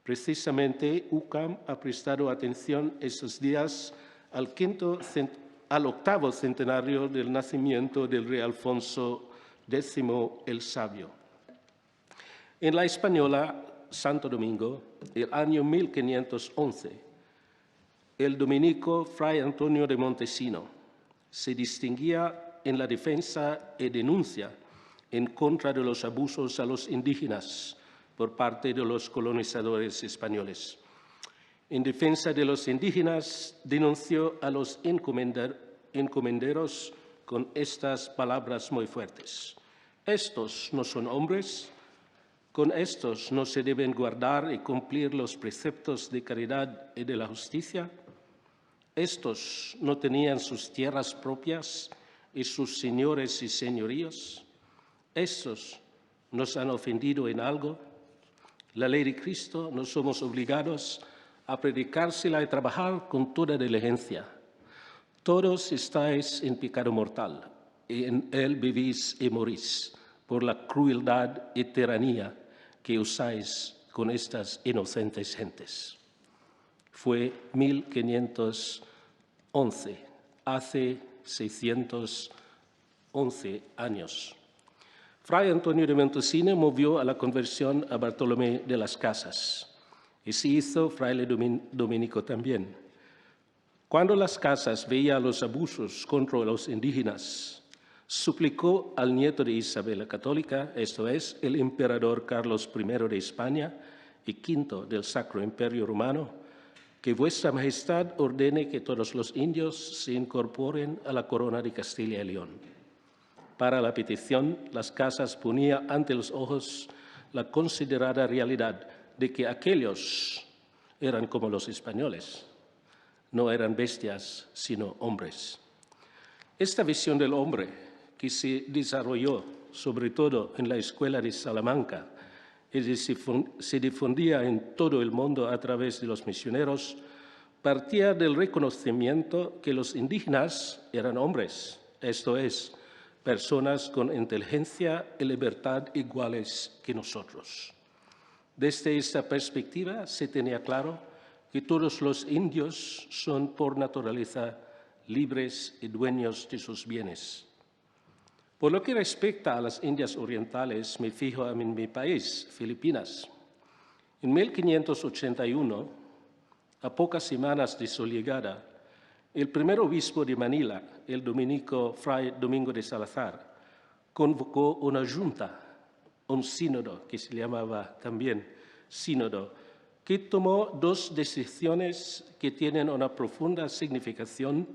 Precisamente, UCAM ha prestado atención estos días al octavo centenario del nacimiento del rey Alfonso X el Sabio. En la española Santo Domingo, el año 1511, el dominico Fray Antonio de Montesino se distinguía en la defensa y denuncia en contra de los abusos a los indígenas, por parte de los colonizadores españoles. En defensa de los indígenas, denunció a los encomenderos con estas palabras muy fuertes. Estos no son hombres, con estos no se deben guardar y cumplir los preceptos de caridad y de la justicia. Estos no tenían sus tierras propias y sus señores y señoríos. Estos nos han ofendido en algo. La ley de Cristo no somos obligados a predicársela y trabajar con toda diligencia. Todos estáis en pecado mortal, y en él vivís y morís, por la crueldad y tiranía que usáis con estas inocentes gentes. Fue 1511, hace 611 años. Fray Antonio de Montesino movió a la conversión a Bartolomé de las Casas, y se hizo fraile dominico también. Cuando las Casas veía los abusos contra los indígenas, suplicó al nieto de Isabel la Católica, esto es, el emperador Carlos I de España y V del Sacro Imperio Romano, que vuestra Majestad ordene que todos los indios se incorporen a la corona de Castilla y León. Para la petición, las Casas ponía ante los ojos la considerada realidad de que aquellos eran como los españoles, no eran bestias, sino hombres. Esta visión del hombre, que se desarrolló sobre todo en la escuela de Salamanca y se difundía en todo el mundo a través de los misioneros, partía del reconocimiento que los indígenas eran hombres, esto es, personas con inteligencia y libertad iguales que nosotros. Desde esta perspectiva se tenía claro que todos los indios son por naturaleza libres y dueños de sus bienes. Por lo que respecta a las Indias Orientales, me fijo en mi país, Filipinas. En 1581, a pocas semanas de su llegada, el primer obispo de Manila, el dominico Fray Domingo de Salazar, convocó una junta, un sínodo, que se llamaba también sínodo, que tomó dos decisiones que tienen una profunda significación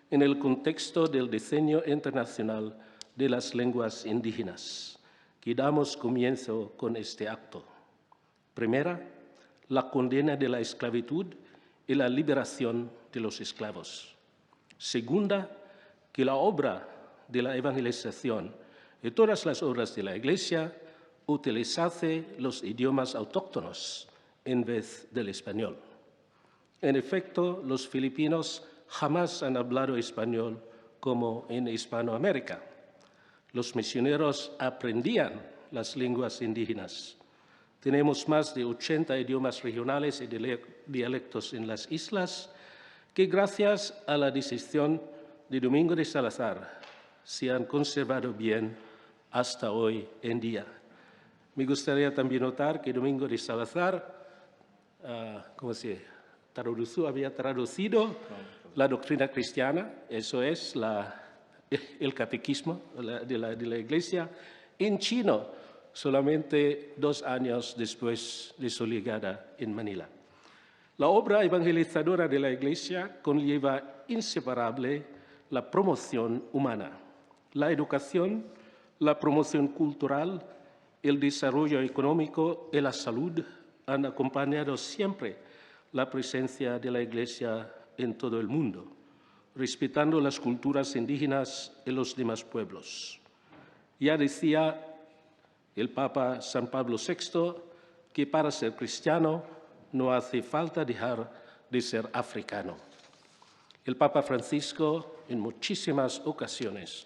en el contexto del diseño internacional de las lenguas indígenas, que damos comienzo con este acto. Primera, la condena de la esclavitud y la liberación de los esclavos. Segunda, que la obra de la evangelización y todas las obras de la Iglesia utilizase los idiomas autóctonos en vez del español. En efecto, los filipinos jamás han hablado español como en Hispanoamérica. Los misioneros aprendían las lenguas indígenas. Tenemos más de 80 idiomas regionales y dialectos en las islas que, gracias a la decisión de Domingo de Salazar, se han conservado bien hasta hoy en día. Me gustaría también notar que Domingo de Salazar había traducido la doctrina cristiana, eso es el catequismo de la Iglesia, en chino, solamente 2 años después de su llegada en Manila. La obra evangelizadora de la Iglesia conlleva inseparable la promoción humana, la educación, la promoción cultural, el desarrollo económico y la salud han acompañado siempre la presencia de la Iglesia en todo el mundo, respetando las culturas indígenas y los demás pueblos. Ya decía el Papa San Pablo VI que para ser cristiano no hace falta dejar de ser africano. El Papa Francisco, en muchísimas ocasiones,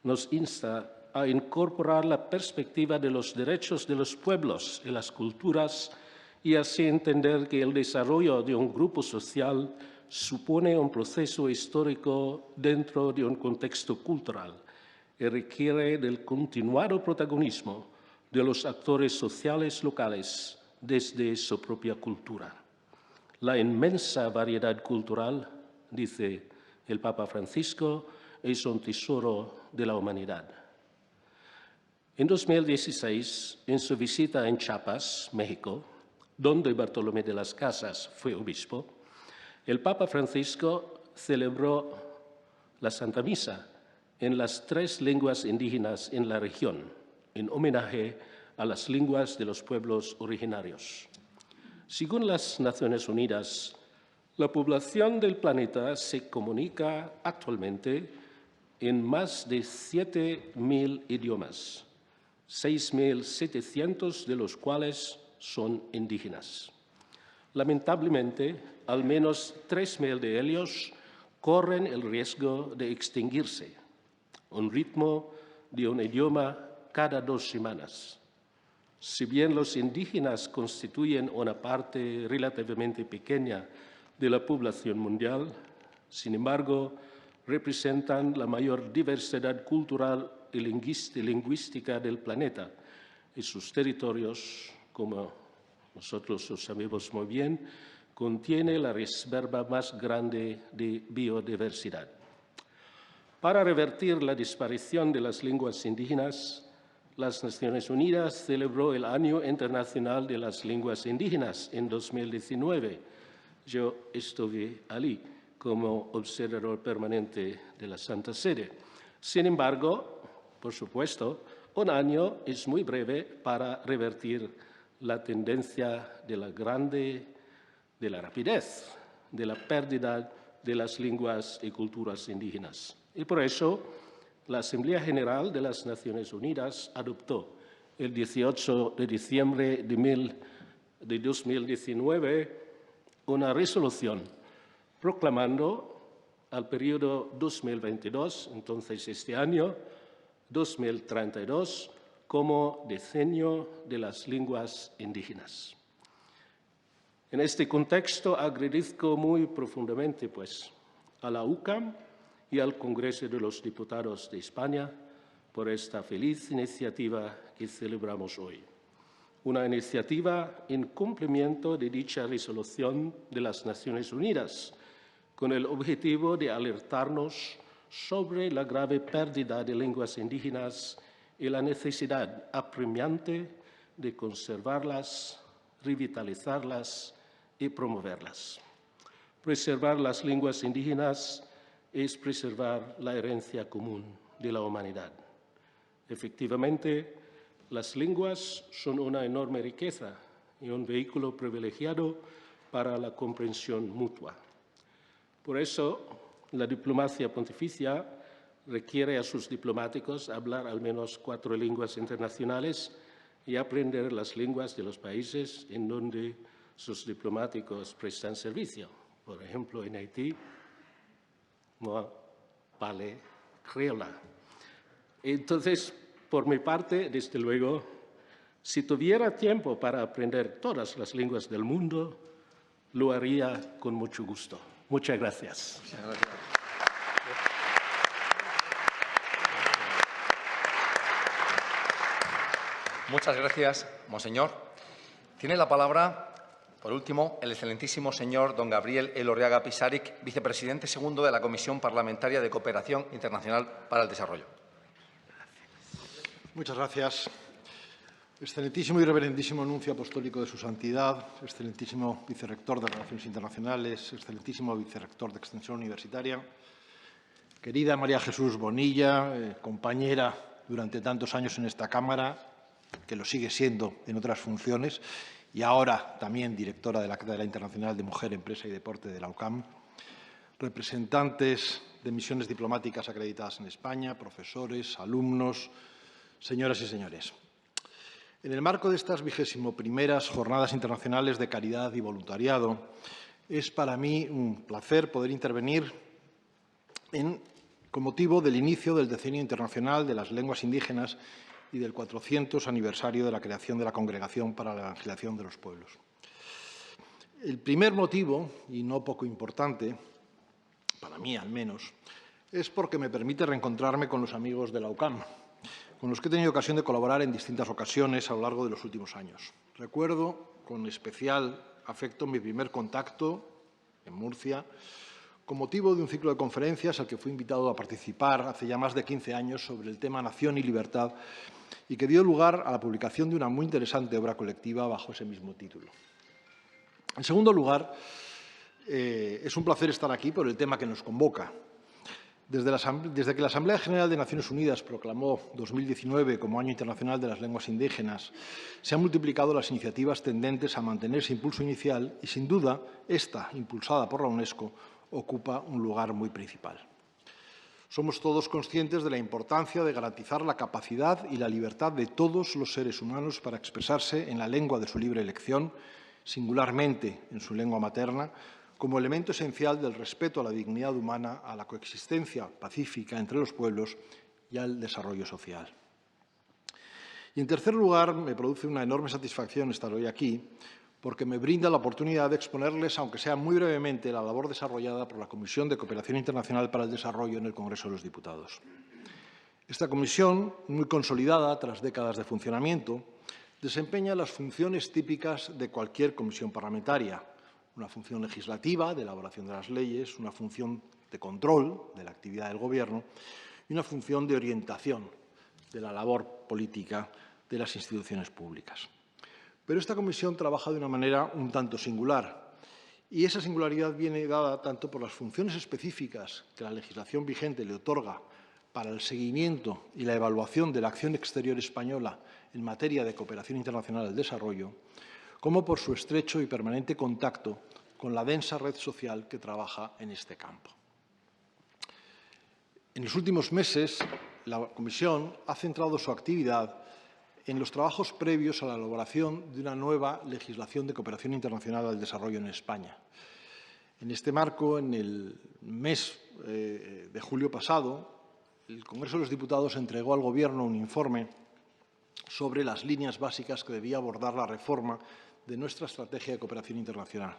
nos insta a incorporar la perspectiva de los derechos de los pueblos y las culturas y así entender que el desarrollo de un grupo social supone un proceso histórico dentro de un contexto cultural y requiere del continuado protagonismo de los actores sociales locales desde su propia cultura. La inmensa variedad cultural, dice el Papa Francisco, es un tesoro de la humanidad. En 2016, en su visita en Chiapas, México, donde Bartolomé de las Casas fue obispo, el Papa Francisco celebró la Santa Misa en las 3 lenguas indígenas en la región, en homenaje a las lenguas de los pueblos originarios. Según las Naciones Unidas, la población del planeta se comunica actualmente en más de 7.000 idiomas, 6.700 de los cuales son indígenas. Lamentablemente, al menos 3.000 de ellos corren el riesgo de extinguirse, un ritmo de un idioma cada 2 semanas. Si bien los indígenas constituyen una parte relativamente pequeña de la población mundial, sin embargo, representan la mayor diversidad cultural y lingüística del planeta, y sus territorios, como nosotros lo sabemos muy bien, contiene la reserva más grande de biodiversidad. Para revertir la desaparición de las lenguas indígenas, las Naciones Unidas celebró el Año Internacional de las Lenguas Indígenas en 2019. Yo estuve allí como observador permanente de la Santa Sede. Sin embargo, por supuesto, un año es muy breve para revertir la tendencia de la rapidez, de la pérdida de las lenguas y culturas indígenas. Y por eso, la Asamblea General de las Naciones Unidas adoptó el 18 de diciembre de 2019 una resolución proclamando al periodo 2022, entonces este año, 2032, como Decenio de las Lenguas Indígenas. En este contexto agradezco muy profundamente a la UCAM y al Congreso de los Diputados de España por esta feliz iniciativa que celebramos hoy. Una iniciativa en cumplimiento de dicha resolución de las Naciones Unidas, con el objetivo de alertarnos sobre la grave pérdida de lenguas indígenas y la necesidad apremiante de conservarlas, revitalizarlas y promoverlas. Preservar las lenguas indígenas es preservar la herencia común de la humanidad. Efectivamente, las lenguas son una enorme riqueza y un vehículo privilegiado para la comprensión mutua. Por eso, la diplomacia pontificia requiere a sus diplomáticos hablar al menos 4 lenguas internacionales y aprender las lenguas de los países en donde sus diplomáticos prestan servicio. Por ejemplo, en Haití, no vale criolla. Entonces, por mi parte, desde luego, si tuviera tiempo para aprender todas las lenguas del mundo, lo haría con mucho gusto. Muchas gracias. Muchas gracias. Muchas gracias, monseñor. Tiene la palabra, por último, el excelentísimo señor don Gabriel Elorriaga Pisaric, vicepresidente segundo de la Comisión Parlamentaria de Cooperación Internacional para el Desarrollo. Muchas gracias. Excelentísimo y reverendísimo nuncio apostólico de su santidad, excelentísimo vicerrector de Relaciones Internacionales, excelentísimo vicerrector de Extensión Universitaria, querida María Jesús Bonilla, compañera durante tantos años en esta Cámara, que lo sigue siendo en otras funciones, y ahora también directora de la Cátedra Internacional de Mujer, Empresa y Deporte de la UCAM, representantes de misiones diplomáticas acreditadas en España, profesores, alumnos, señoras y señores. En el marco de estas 21ª Jornadas Internacionales de Caridad y Voluntariado, es para mí un placer poder intervenir con motivo del inicio del Decenio Internacional de las Lenguas Indígenas y del 400 aniversario de la creación de la Congregación para la Evangelización de los Pueblos. El primer motivo, y no poco importante, para mí al menos, es porque me permite reencontrarme con los amigos de la UCAM, con los que he tenido ocasión de colaborar en distintas ocasiones a lo largo de los últimos años. Recuerdo con especial afecto mi primer contacto en Murcia, con motivo de un ciclo de conferencias al que fui invitado a participar hace ya más de 15 años sobre el tema Nación y Libertad, y que dio lugar a la publicación de una muy interesante obra colectiva bajo ese mismo título. En segundo lugar, es un placer estar aquí por el tema que nos convoca. Desde que la Asamblea General de Naciones Unidas proclamó 2019 como Año Internacional de las Lenguas Indígenas, se han multiplicado las iniciativas tendentes a mantener ese impulso inicial y, sin duda, esta, impulsada por la UNESCO, ocupa un lugar muy principal. Somos todos conscientes de la importancia de garantizar la capacidad y la libertad de todos los seres humanos para expresarse en la lengua de su libre elección, singularmente en su lengua materna, como elemento esencial del respeto a la dignidad humana, a la coexistencia pacífica entre los pueblos y al desarrollo social. Y, en tercer lugar, me produce una enorme satisfacción estar hoy aquí, porque me brinda la oportunidad de exponerles, aunque sea muy brevemente, la labor desarrollada por la Comisión de Cooperación Internacional para el Desarrollo en el Congreso de los Diputados. Esta comisión, muy consolidada tras décadas de funcionamiento, desempeña las funciones típicas de cualquier comisión parlamentaria: una función legislativa de elaboración de las leyes, una función de control de la actividad del Gobierno y una función de orientación de la labor política de las instituciones públicas. Pero esta comisión trabaja de una manera un tanto singular, y esa singularidad viene dada tanto por las funciones específicas que la legislación vigente le otorga para el seguimiento y la evaluación de la acción exterior española en materia de cooperación internacional al desarrollo, como por su estrecho y permanente contacto con la densa red social que trabaja en este campo. En los últimos meses, la Comisión ha centrado su actividad en los trabajos previos a la elaboración de una nueva legislación de cooperación internacional al desarrollo en España. En este marco, en el mes de julio pasado, el Congreso de los Diputados entregó al Gobierno un informe sobre las líneas básicas que debía abordar la reforma de nuestra estrategia de cooperación internacional.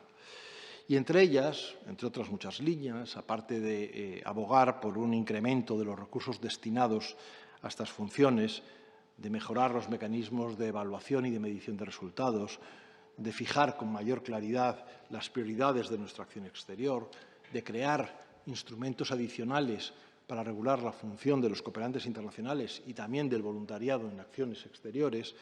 Y entre ellas, entre otras muchas líneas, aparte de abogar por un incremento de los recursos destinados a estas funciones, de mejorar los mecanismos de evaluación y de medición de resultados, de fijar con mayor claridad las prioridades de nuestra acción exterior, de crear instrumentos adicionales para regular la función de los cooperantes internacionales y también del voluntariado en acciones exteriores,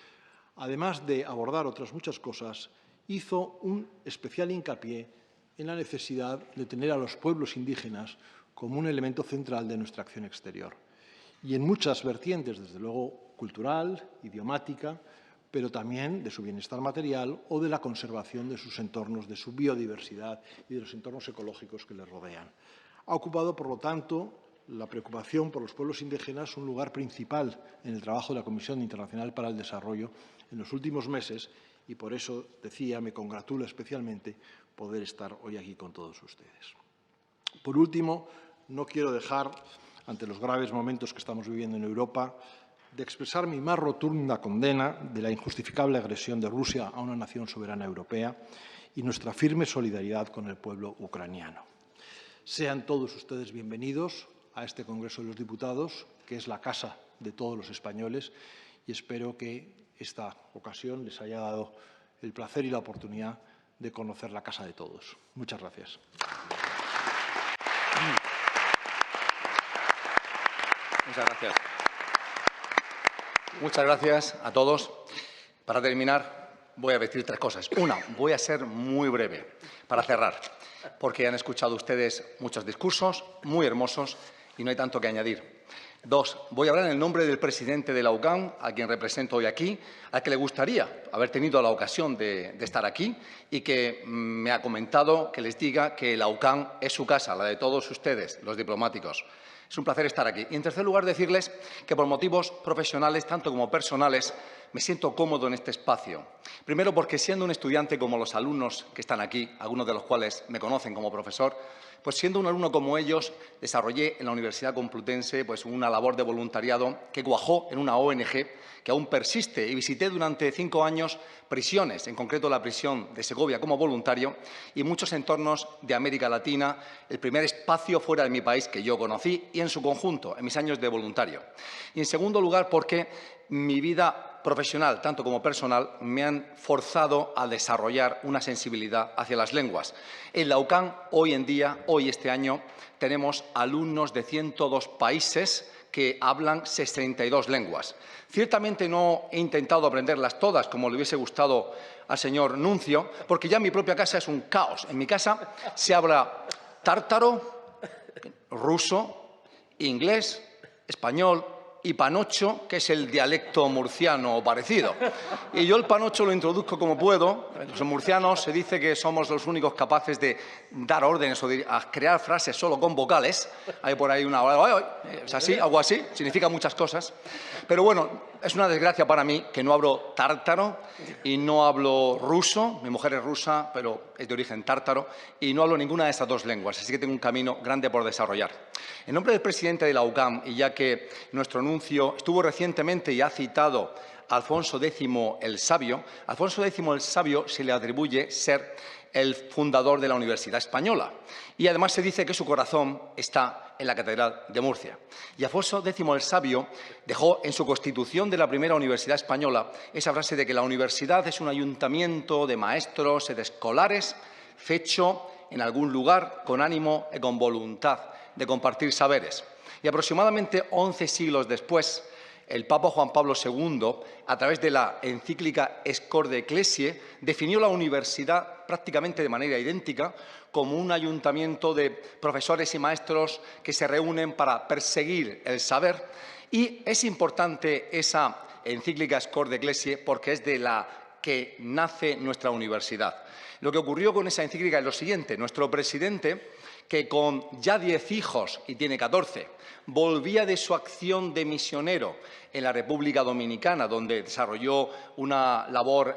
además de abordar otras muchas cosas, hizo un especial hincapié en la necesidad de tener a los pueblos indígenas como un elemento central de nuestra acción exterior. Y en muchas vertientes, desde luego, cultural, idiomática, pero también de su bienestar material o de la conservación de sus entornos, de su biodiversidad y de los entornos ecológicos que les rodean. Ha ocupado, por lo tanto, la preocupación por los pueblos indígenas un lugar principal en el trabajo de la Comisión Internacional para el Desarrollo en los últimos meses y, por eso, decía, me congratula especialmente poder estar hoy aquí con todos ustedes. Por último, no quiero dejar, ante los graves momentos que estamos viviendo en Europa, de expresar mi más rotunda condena de la injustificable agresión de Rusia a una nación soberana europea y nuestra firme solidaridad con el pueblo ucraniano. Sean todos ustedes bienvenidos a este Congreso de los Diputados, que es la casa de todos los españoles, y espero que esta ocasión les haya dado el placer y la oportunidad de conocer la casa de todos. Muchas gracias. Muchas gracias. Muchas gracias a todos. Para terminar, voy a decir tres cosas. Una, voy a ser muy breve para cerrar, porque han escuchado ustedes muchos discursos muy hermosos y no hay tanto que añadir. Dos, voy a hablar en el nombre del presidente de la UCAN, a quien represento hoy aquí, al que le gustaría haber tenido la ocasión de estar aquí y que me ha comentado que les diga que la UCAN es su casa, la de todos ustedes, los diplomáticos. Es un placer estar aquí. Y, en tercer lugar, decirles que por motivos profesionales, tanto como personales, me siento cómodo en este espacio. Primero, porque siendo un estudiante como los alumnos que están aquí, algunos de los cuales me conocen como profesor, pues siendo un alumno como ellos, desarrollé en la Universidad Complutense pues una labor de voluntariado que cuajó en una ONG que aún persiste y visité durante 5 años prisiones, en concreto la prisión de Segovia como voluntario y muchos entornos de América Latina, el primer espacio fuera de mi país que yo conocí y en su conjunto, en mis años de voluntario. Y en segundo lugar, porque mi vida profesional, tanto como personal, me han forzado a desarrollar una sensibilidad hacia las lenguas. En la UCAM, hoy en día, este año, tenemos alumnos de 102 países que hablan 62 lenguas. Ciertamente no he intentado aprenderlas todas, como le hubiese gustado al señor Nuncio, porque ya en mi propia casa es un caos. En mi casa se habla tártaro, ruso, inglés, español y panocho, que es el dialecto murciano parecido. Y yo el panocho lo introduzco como puedo. Los murcianos se dice que somos los únicos capaces de dar órdenes o de crear frases solo con vocales. Hay por ahí es así, algo así, significa muchas cosas. Pero bueno, es una desgracia para mí que no hablo tártaro y no hablo ruso. Mi mujer es rusa, pero es de origen tártaro, y no hablo ninguna de estas dos lenguas, así que tengo un camino grande por desarrollar. En nombre del presidente de la UCAM, y ya que nuestro nuncio estuvo recientemente y ha citado a Alfonso X el Sabio, a Alfonso X el Sabio se le atribuye ser el fundador de la Universidad Española. Y además se dice que su corazón está en la Catedral de Murcia. Y Alfonso X el Sabio dejó en su constitución de la primera Universidad Española esa frase de que la universidad es un ayuntamiento de maestros y de escolares fecho en algún lugar con ánimo y con voluntad de compartir saberes. Y aproximadamente 11 siglos después, el Papa Juan Pablo II, a través de la encíclica Scor Ecclesiae, definió la universidad prácticamente de manera idéntica como un ayuntamiento de profesores y maestros que se reúnen para perseguir el saber. Y es importante esa encíclica Scor Ecclesiae porque es de la que nace nuestra universidad. Lo que ocurrió con esa encíclica es lo siguiente. Nuestro presidente, que con ya 10 hijos, y tiene 14, volvía de su acción de misionero en la República Dominicana, donde desarrolló una labor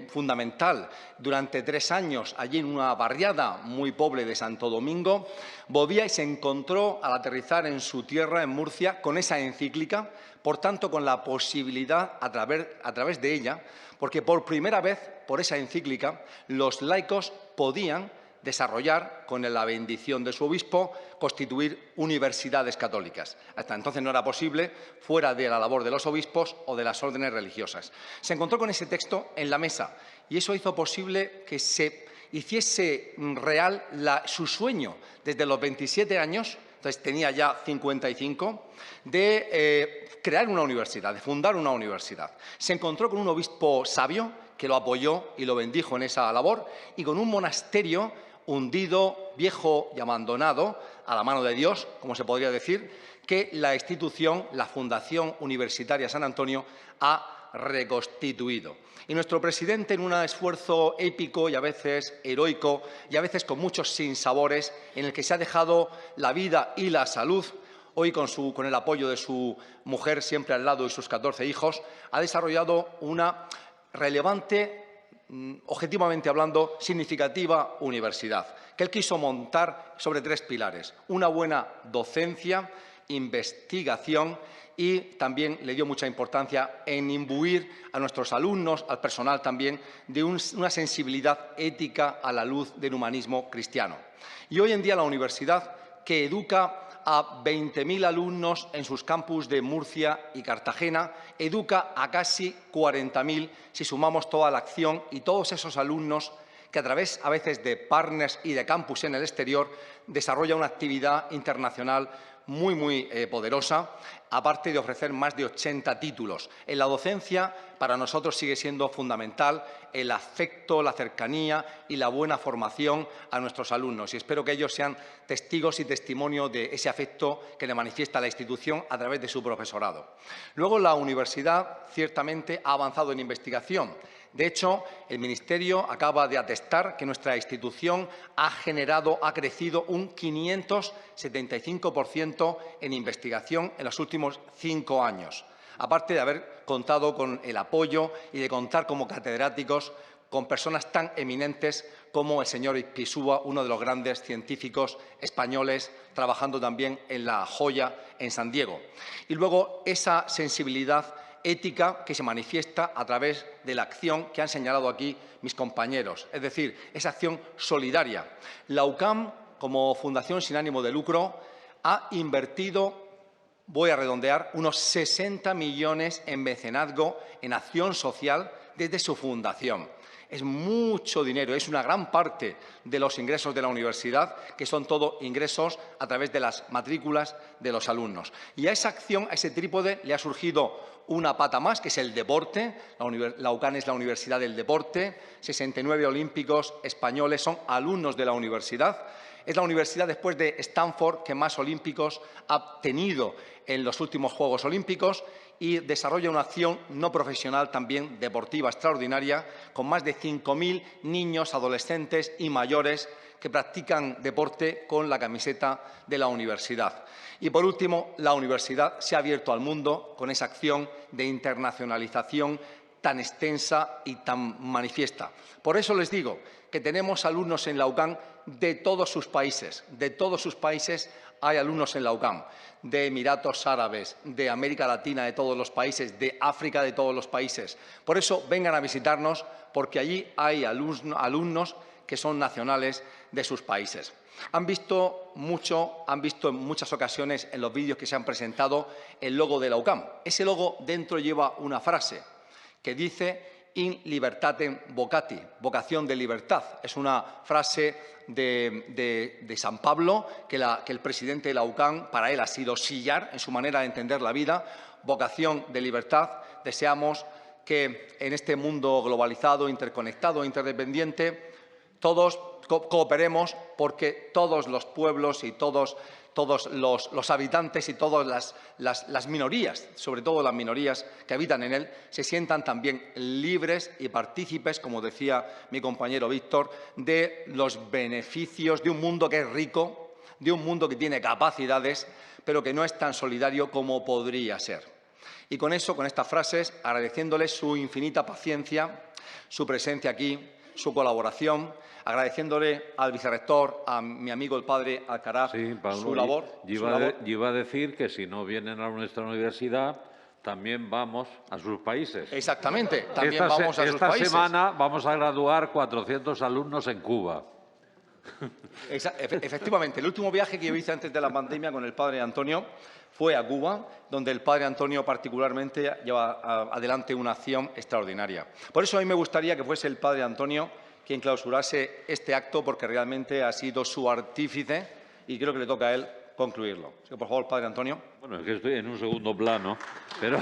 fundamental durante 3 años, allí en una barriada muy pobre de Santo Domingo, volvía y se encontró al aterrizar en su tierra, en Murcia, con esa encíclica, por tanto, con la posibilidad, a través de ella, porque por primera vez, por esa encíclica, los laicos podían desarrollar, con la bendición de su obispo, constituir universidades católicas. Hasta entonces no era posible, fuera de la labor de los obispos o de las órdenes religiosas. Se encontró con ese texto en la mesa y eso hizo posible que se hiciese real su sueño desde los 27 años, entonces tenía ya 55, de crear una universidad, de fundar una universidad. Se encontró con un obispo sabio que lo apoyó y lo bendijo en esa labor y con un monasterio hundido, viejo y abandonado, a la mano de Dios, como se podría decir, que la institución, la Fundación Universitaria San Antonio, ha reconstituido. Y nuestro presidente, en un esfuerzo épico y a veces heroico y a veces con muchos sinsabores, en el que se ha dejado la vida y la salud, hoy con el apoyo de su mujer siempre al lado y sus 14 hijos, ha desarrollado una relevante, objetivamente hablando, significativa universidad, que él quiso montar sobre 3 pilares. Una buena docencia, investigación y también le dio mucha importancia en imbuir a nuestros alumnos, al personal también, de una sensibilidad ética a la luz del humanismo cristiano. Y hoy en día la universidad, que educa a 20.000 alumnos en sus campus de Murcia y Cartagena, educa a casi 40.000 si sumamos toda la acción y todos esos alumnos que a través a veces de partners y de campus en el exterior desarrolla una actividad internacional muy poderosa, aparte de ofrecer más de 80 títulos. En la docencia, para nosotros sigue siendo fundamental el afecto, la cercanía y la buena formación a nuestros alumnos. Y espero que ellos sean testigos y testimonio de ese afecto que le manifiesta la institución a través de su profesorado. Luego, la universidad ciertamente ha avanzado en investigación. De hecho, el Ministerio acaba de atestar que nuestra institución ha crecido un 575% en investigación en los últimos 5 años, aparte de haber contado con el apoyo y de contar como catedráticos con personas tan eminentes como el señor Ispizúa, uno de los grandes científicos españoles, trabajando también en La Joya, en San Diego. Y luego esa sensibilidad ética que se manifiesta a través de la acción que han señalado aquí mis compañeros, es decir, esa acción solidaria. La UCAM, como fundación sin ánimo de lucro, ha invertido voy a redondear, unos 60 millones en mecenazgo, en acción social, desde su fundación. Es mucho dinero, es una gran parte de los ingresos de la universidad, que son todo ingresos a través de las matrículas de los alumnos. Y a esa acción, a ese trípode, le ha surgido una pata más, que es el deporte. La UCAN es la Universidad del Deporte, 69 olímpicos españoles son alumnos de la universidad. Es la universidad, después de Stanford, que más olímpicos ha tenido en los últimos Juegos Olímpicos, y desarrolla una acción no profesional, también deportiva, extraordinaria, con más de 5.000 niños, adolescentes y mayores que practican deporte con la camiseta de la universidad. Y, por último, la universidad se ha abierto al mundo con esa acción de internacionalización tan extensa y tan manifiesta. Por eso les digo que tenemos alumnos en la UCAN de todos sus países. De todos sus países hay alumnos en la UCAN, de Emiratos Árabes, de América Latina, de todos los países, de África, de todos los países. Por eso vengan a visitarnos, porque allí hay alumnos que son nacionales de sus países. Han visto en muchas ocasiones en los vídeos que se han presentado el logo de la UCAN. Ese logo dentro lleva una frase que dice «In libertatem vocati», vocación de libertad. Es una frase de San Pablo que el presidente de la UCAN, para él ha sido sillar en su manera de entender la vida, vocación de libertad. Deseamos que en este mundo globalizado, interconectado, interdependiente, todos cooperemos porque todos los pueblos y todos los habitantes y todas las minorías, sobre todo las minorías que habitan en él, se sientan también libres y partícipes, como decía mi compañero Víctor, de los beneficios de un mundo que es rico, de un mundo que tiene capacidades, pero que no es tan solidario como podría ser. Y con eso, con estas frases, agradeciéndoles su infinita paciencia, su presencia aquí, su colaboración, agradeciéndole al vicerrector, a mi amigo el padre Alcaraz, Pablo, su labor. Iba a decir que si no vienen a nuestra universidad, también vamos a sus países. Exactamente, también vamos a sus países. Esta semana vamos a graduar 400 alumnos en Cuba. Efectivamente, el último viaje que yo hice antes de la pandemia con el padre Antonio fue a Cuba, donde el padre Antonio particularmente lleva adelante una acción extraordinaria. Por eso a mí me gustaría que fuese el padre Antonio quien clausurase este acto, porque realmente ha sido su artífice y creo que le toca a él concluirlo. Así que, por favor, padre Antonio. Bueno, es que estoy en un segundo plano, pero...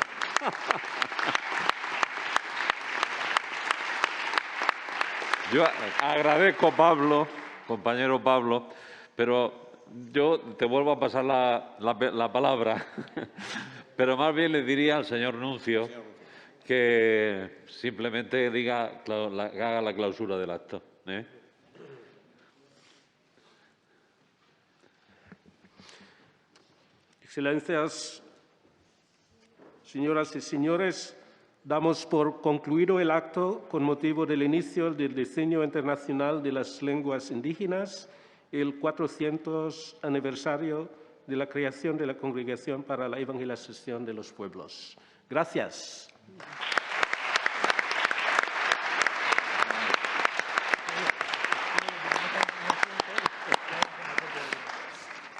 Yo agradezco, Pablo, compañero Pablo, pero yo te vuelvo a pasar la palabra, pero más bien le diría al señor Nuncio que simplemente haga la clausura del acto. Excelencias, señoras y señores, damos por concluido el acto con motivo del inicio del Diseño Internacional de las Lenguas Indígenas, el 400 aniversario de la creación de la Congregación para la Evangelización de los Pueblos. Gracias.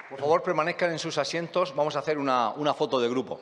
Por favor, permanezcan en sus asientos. Vamos a hacer una foto de grupo.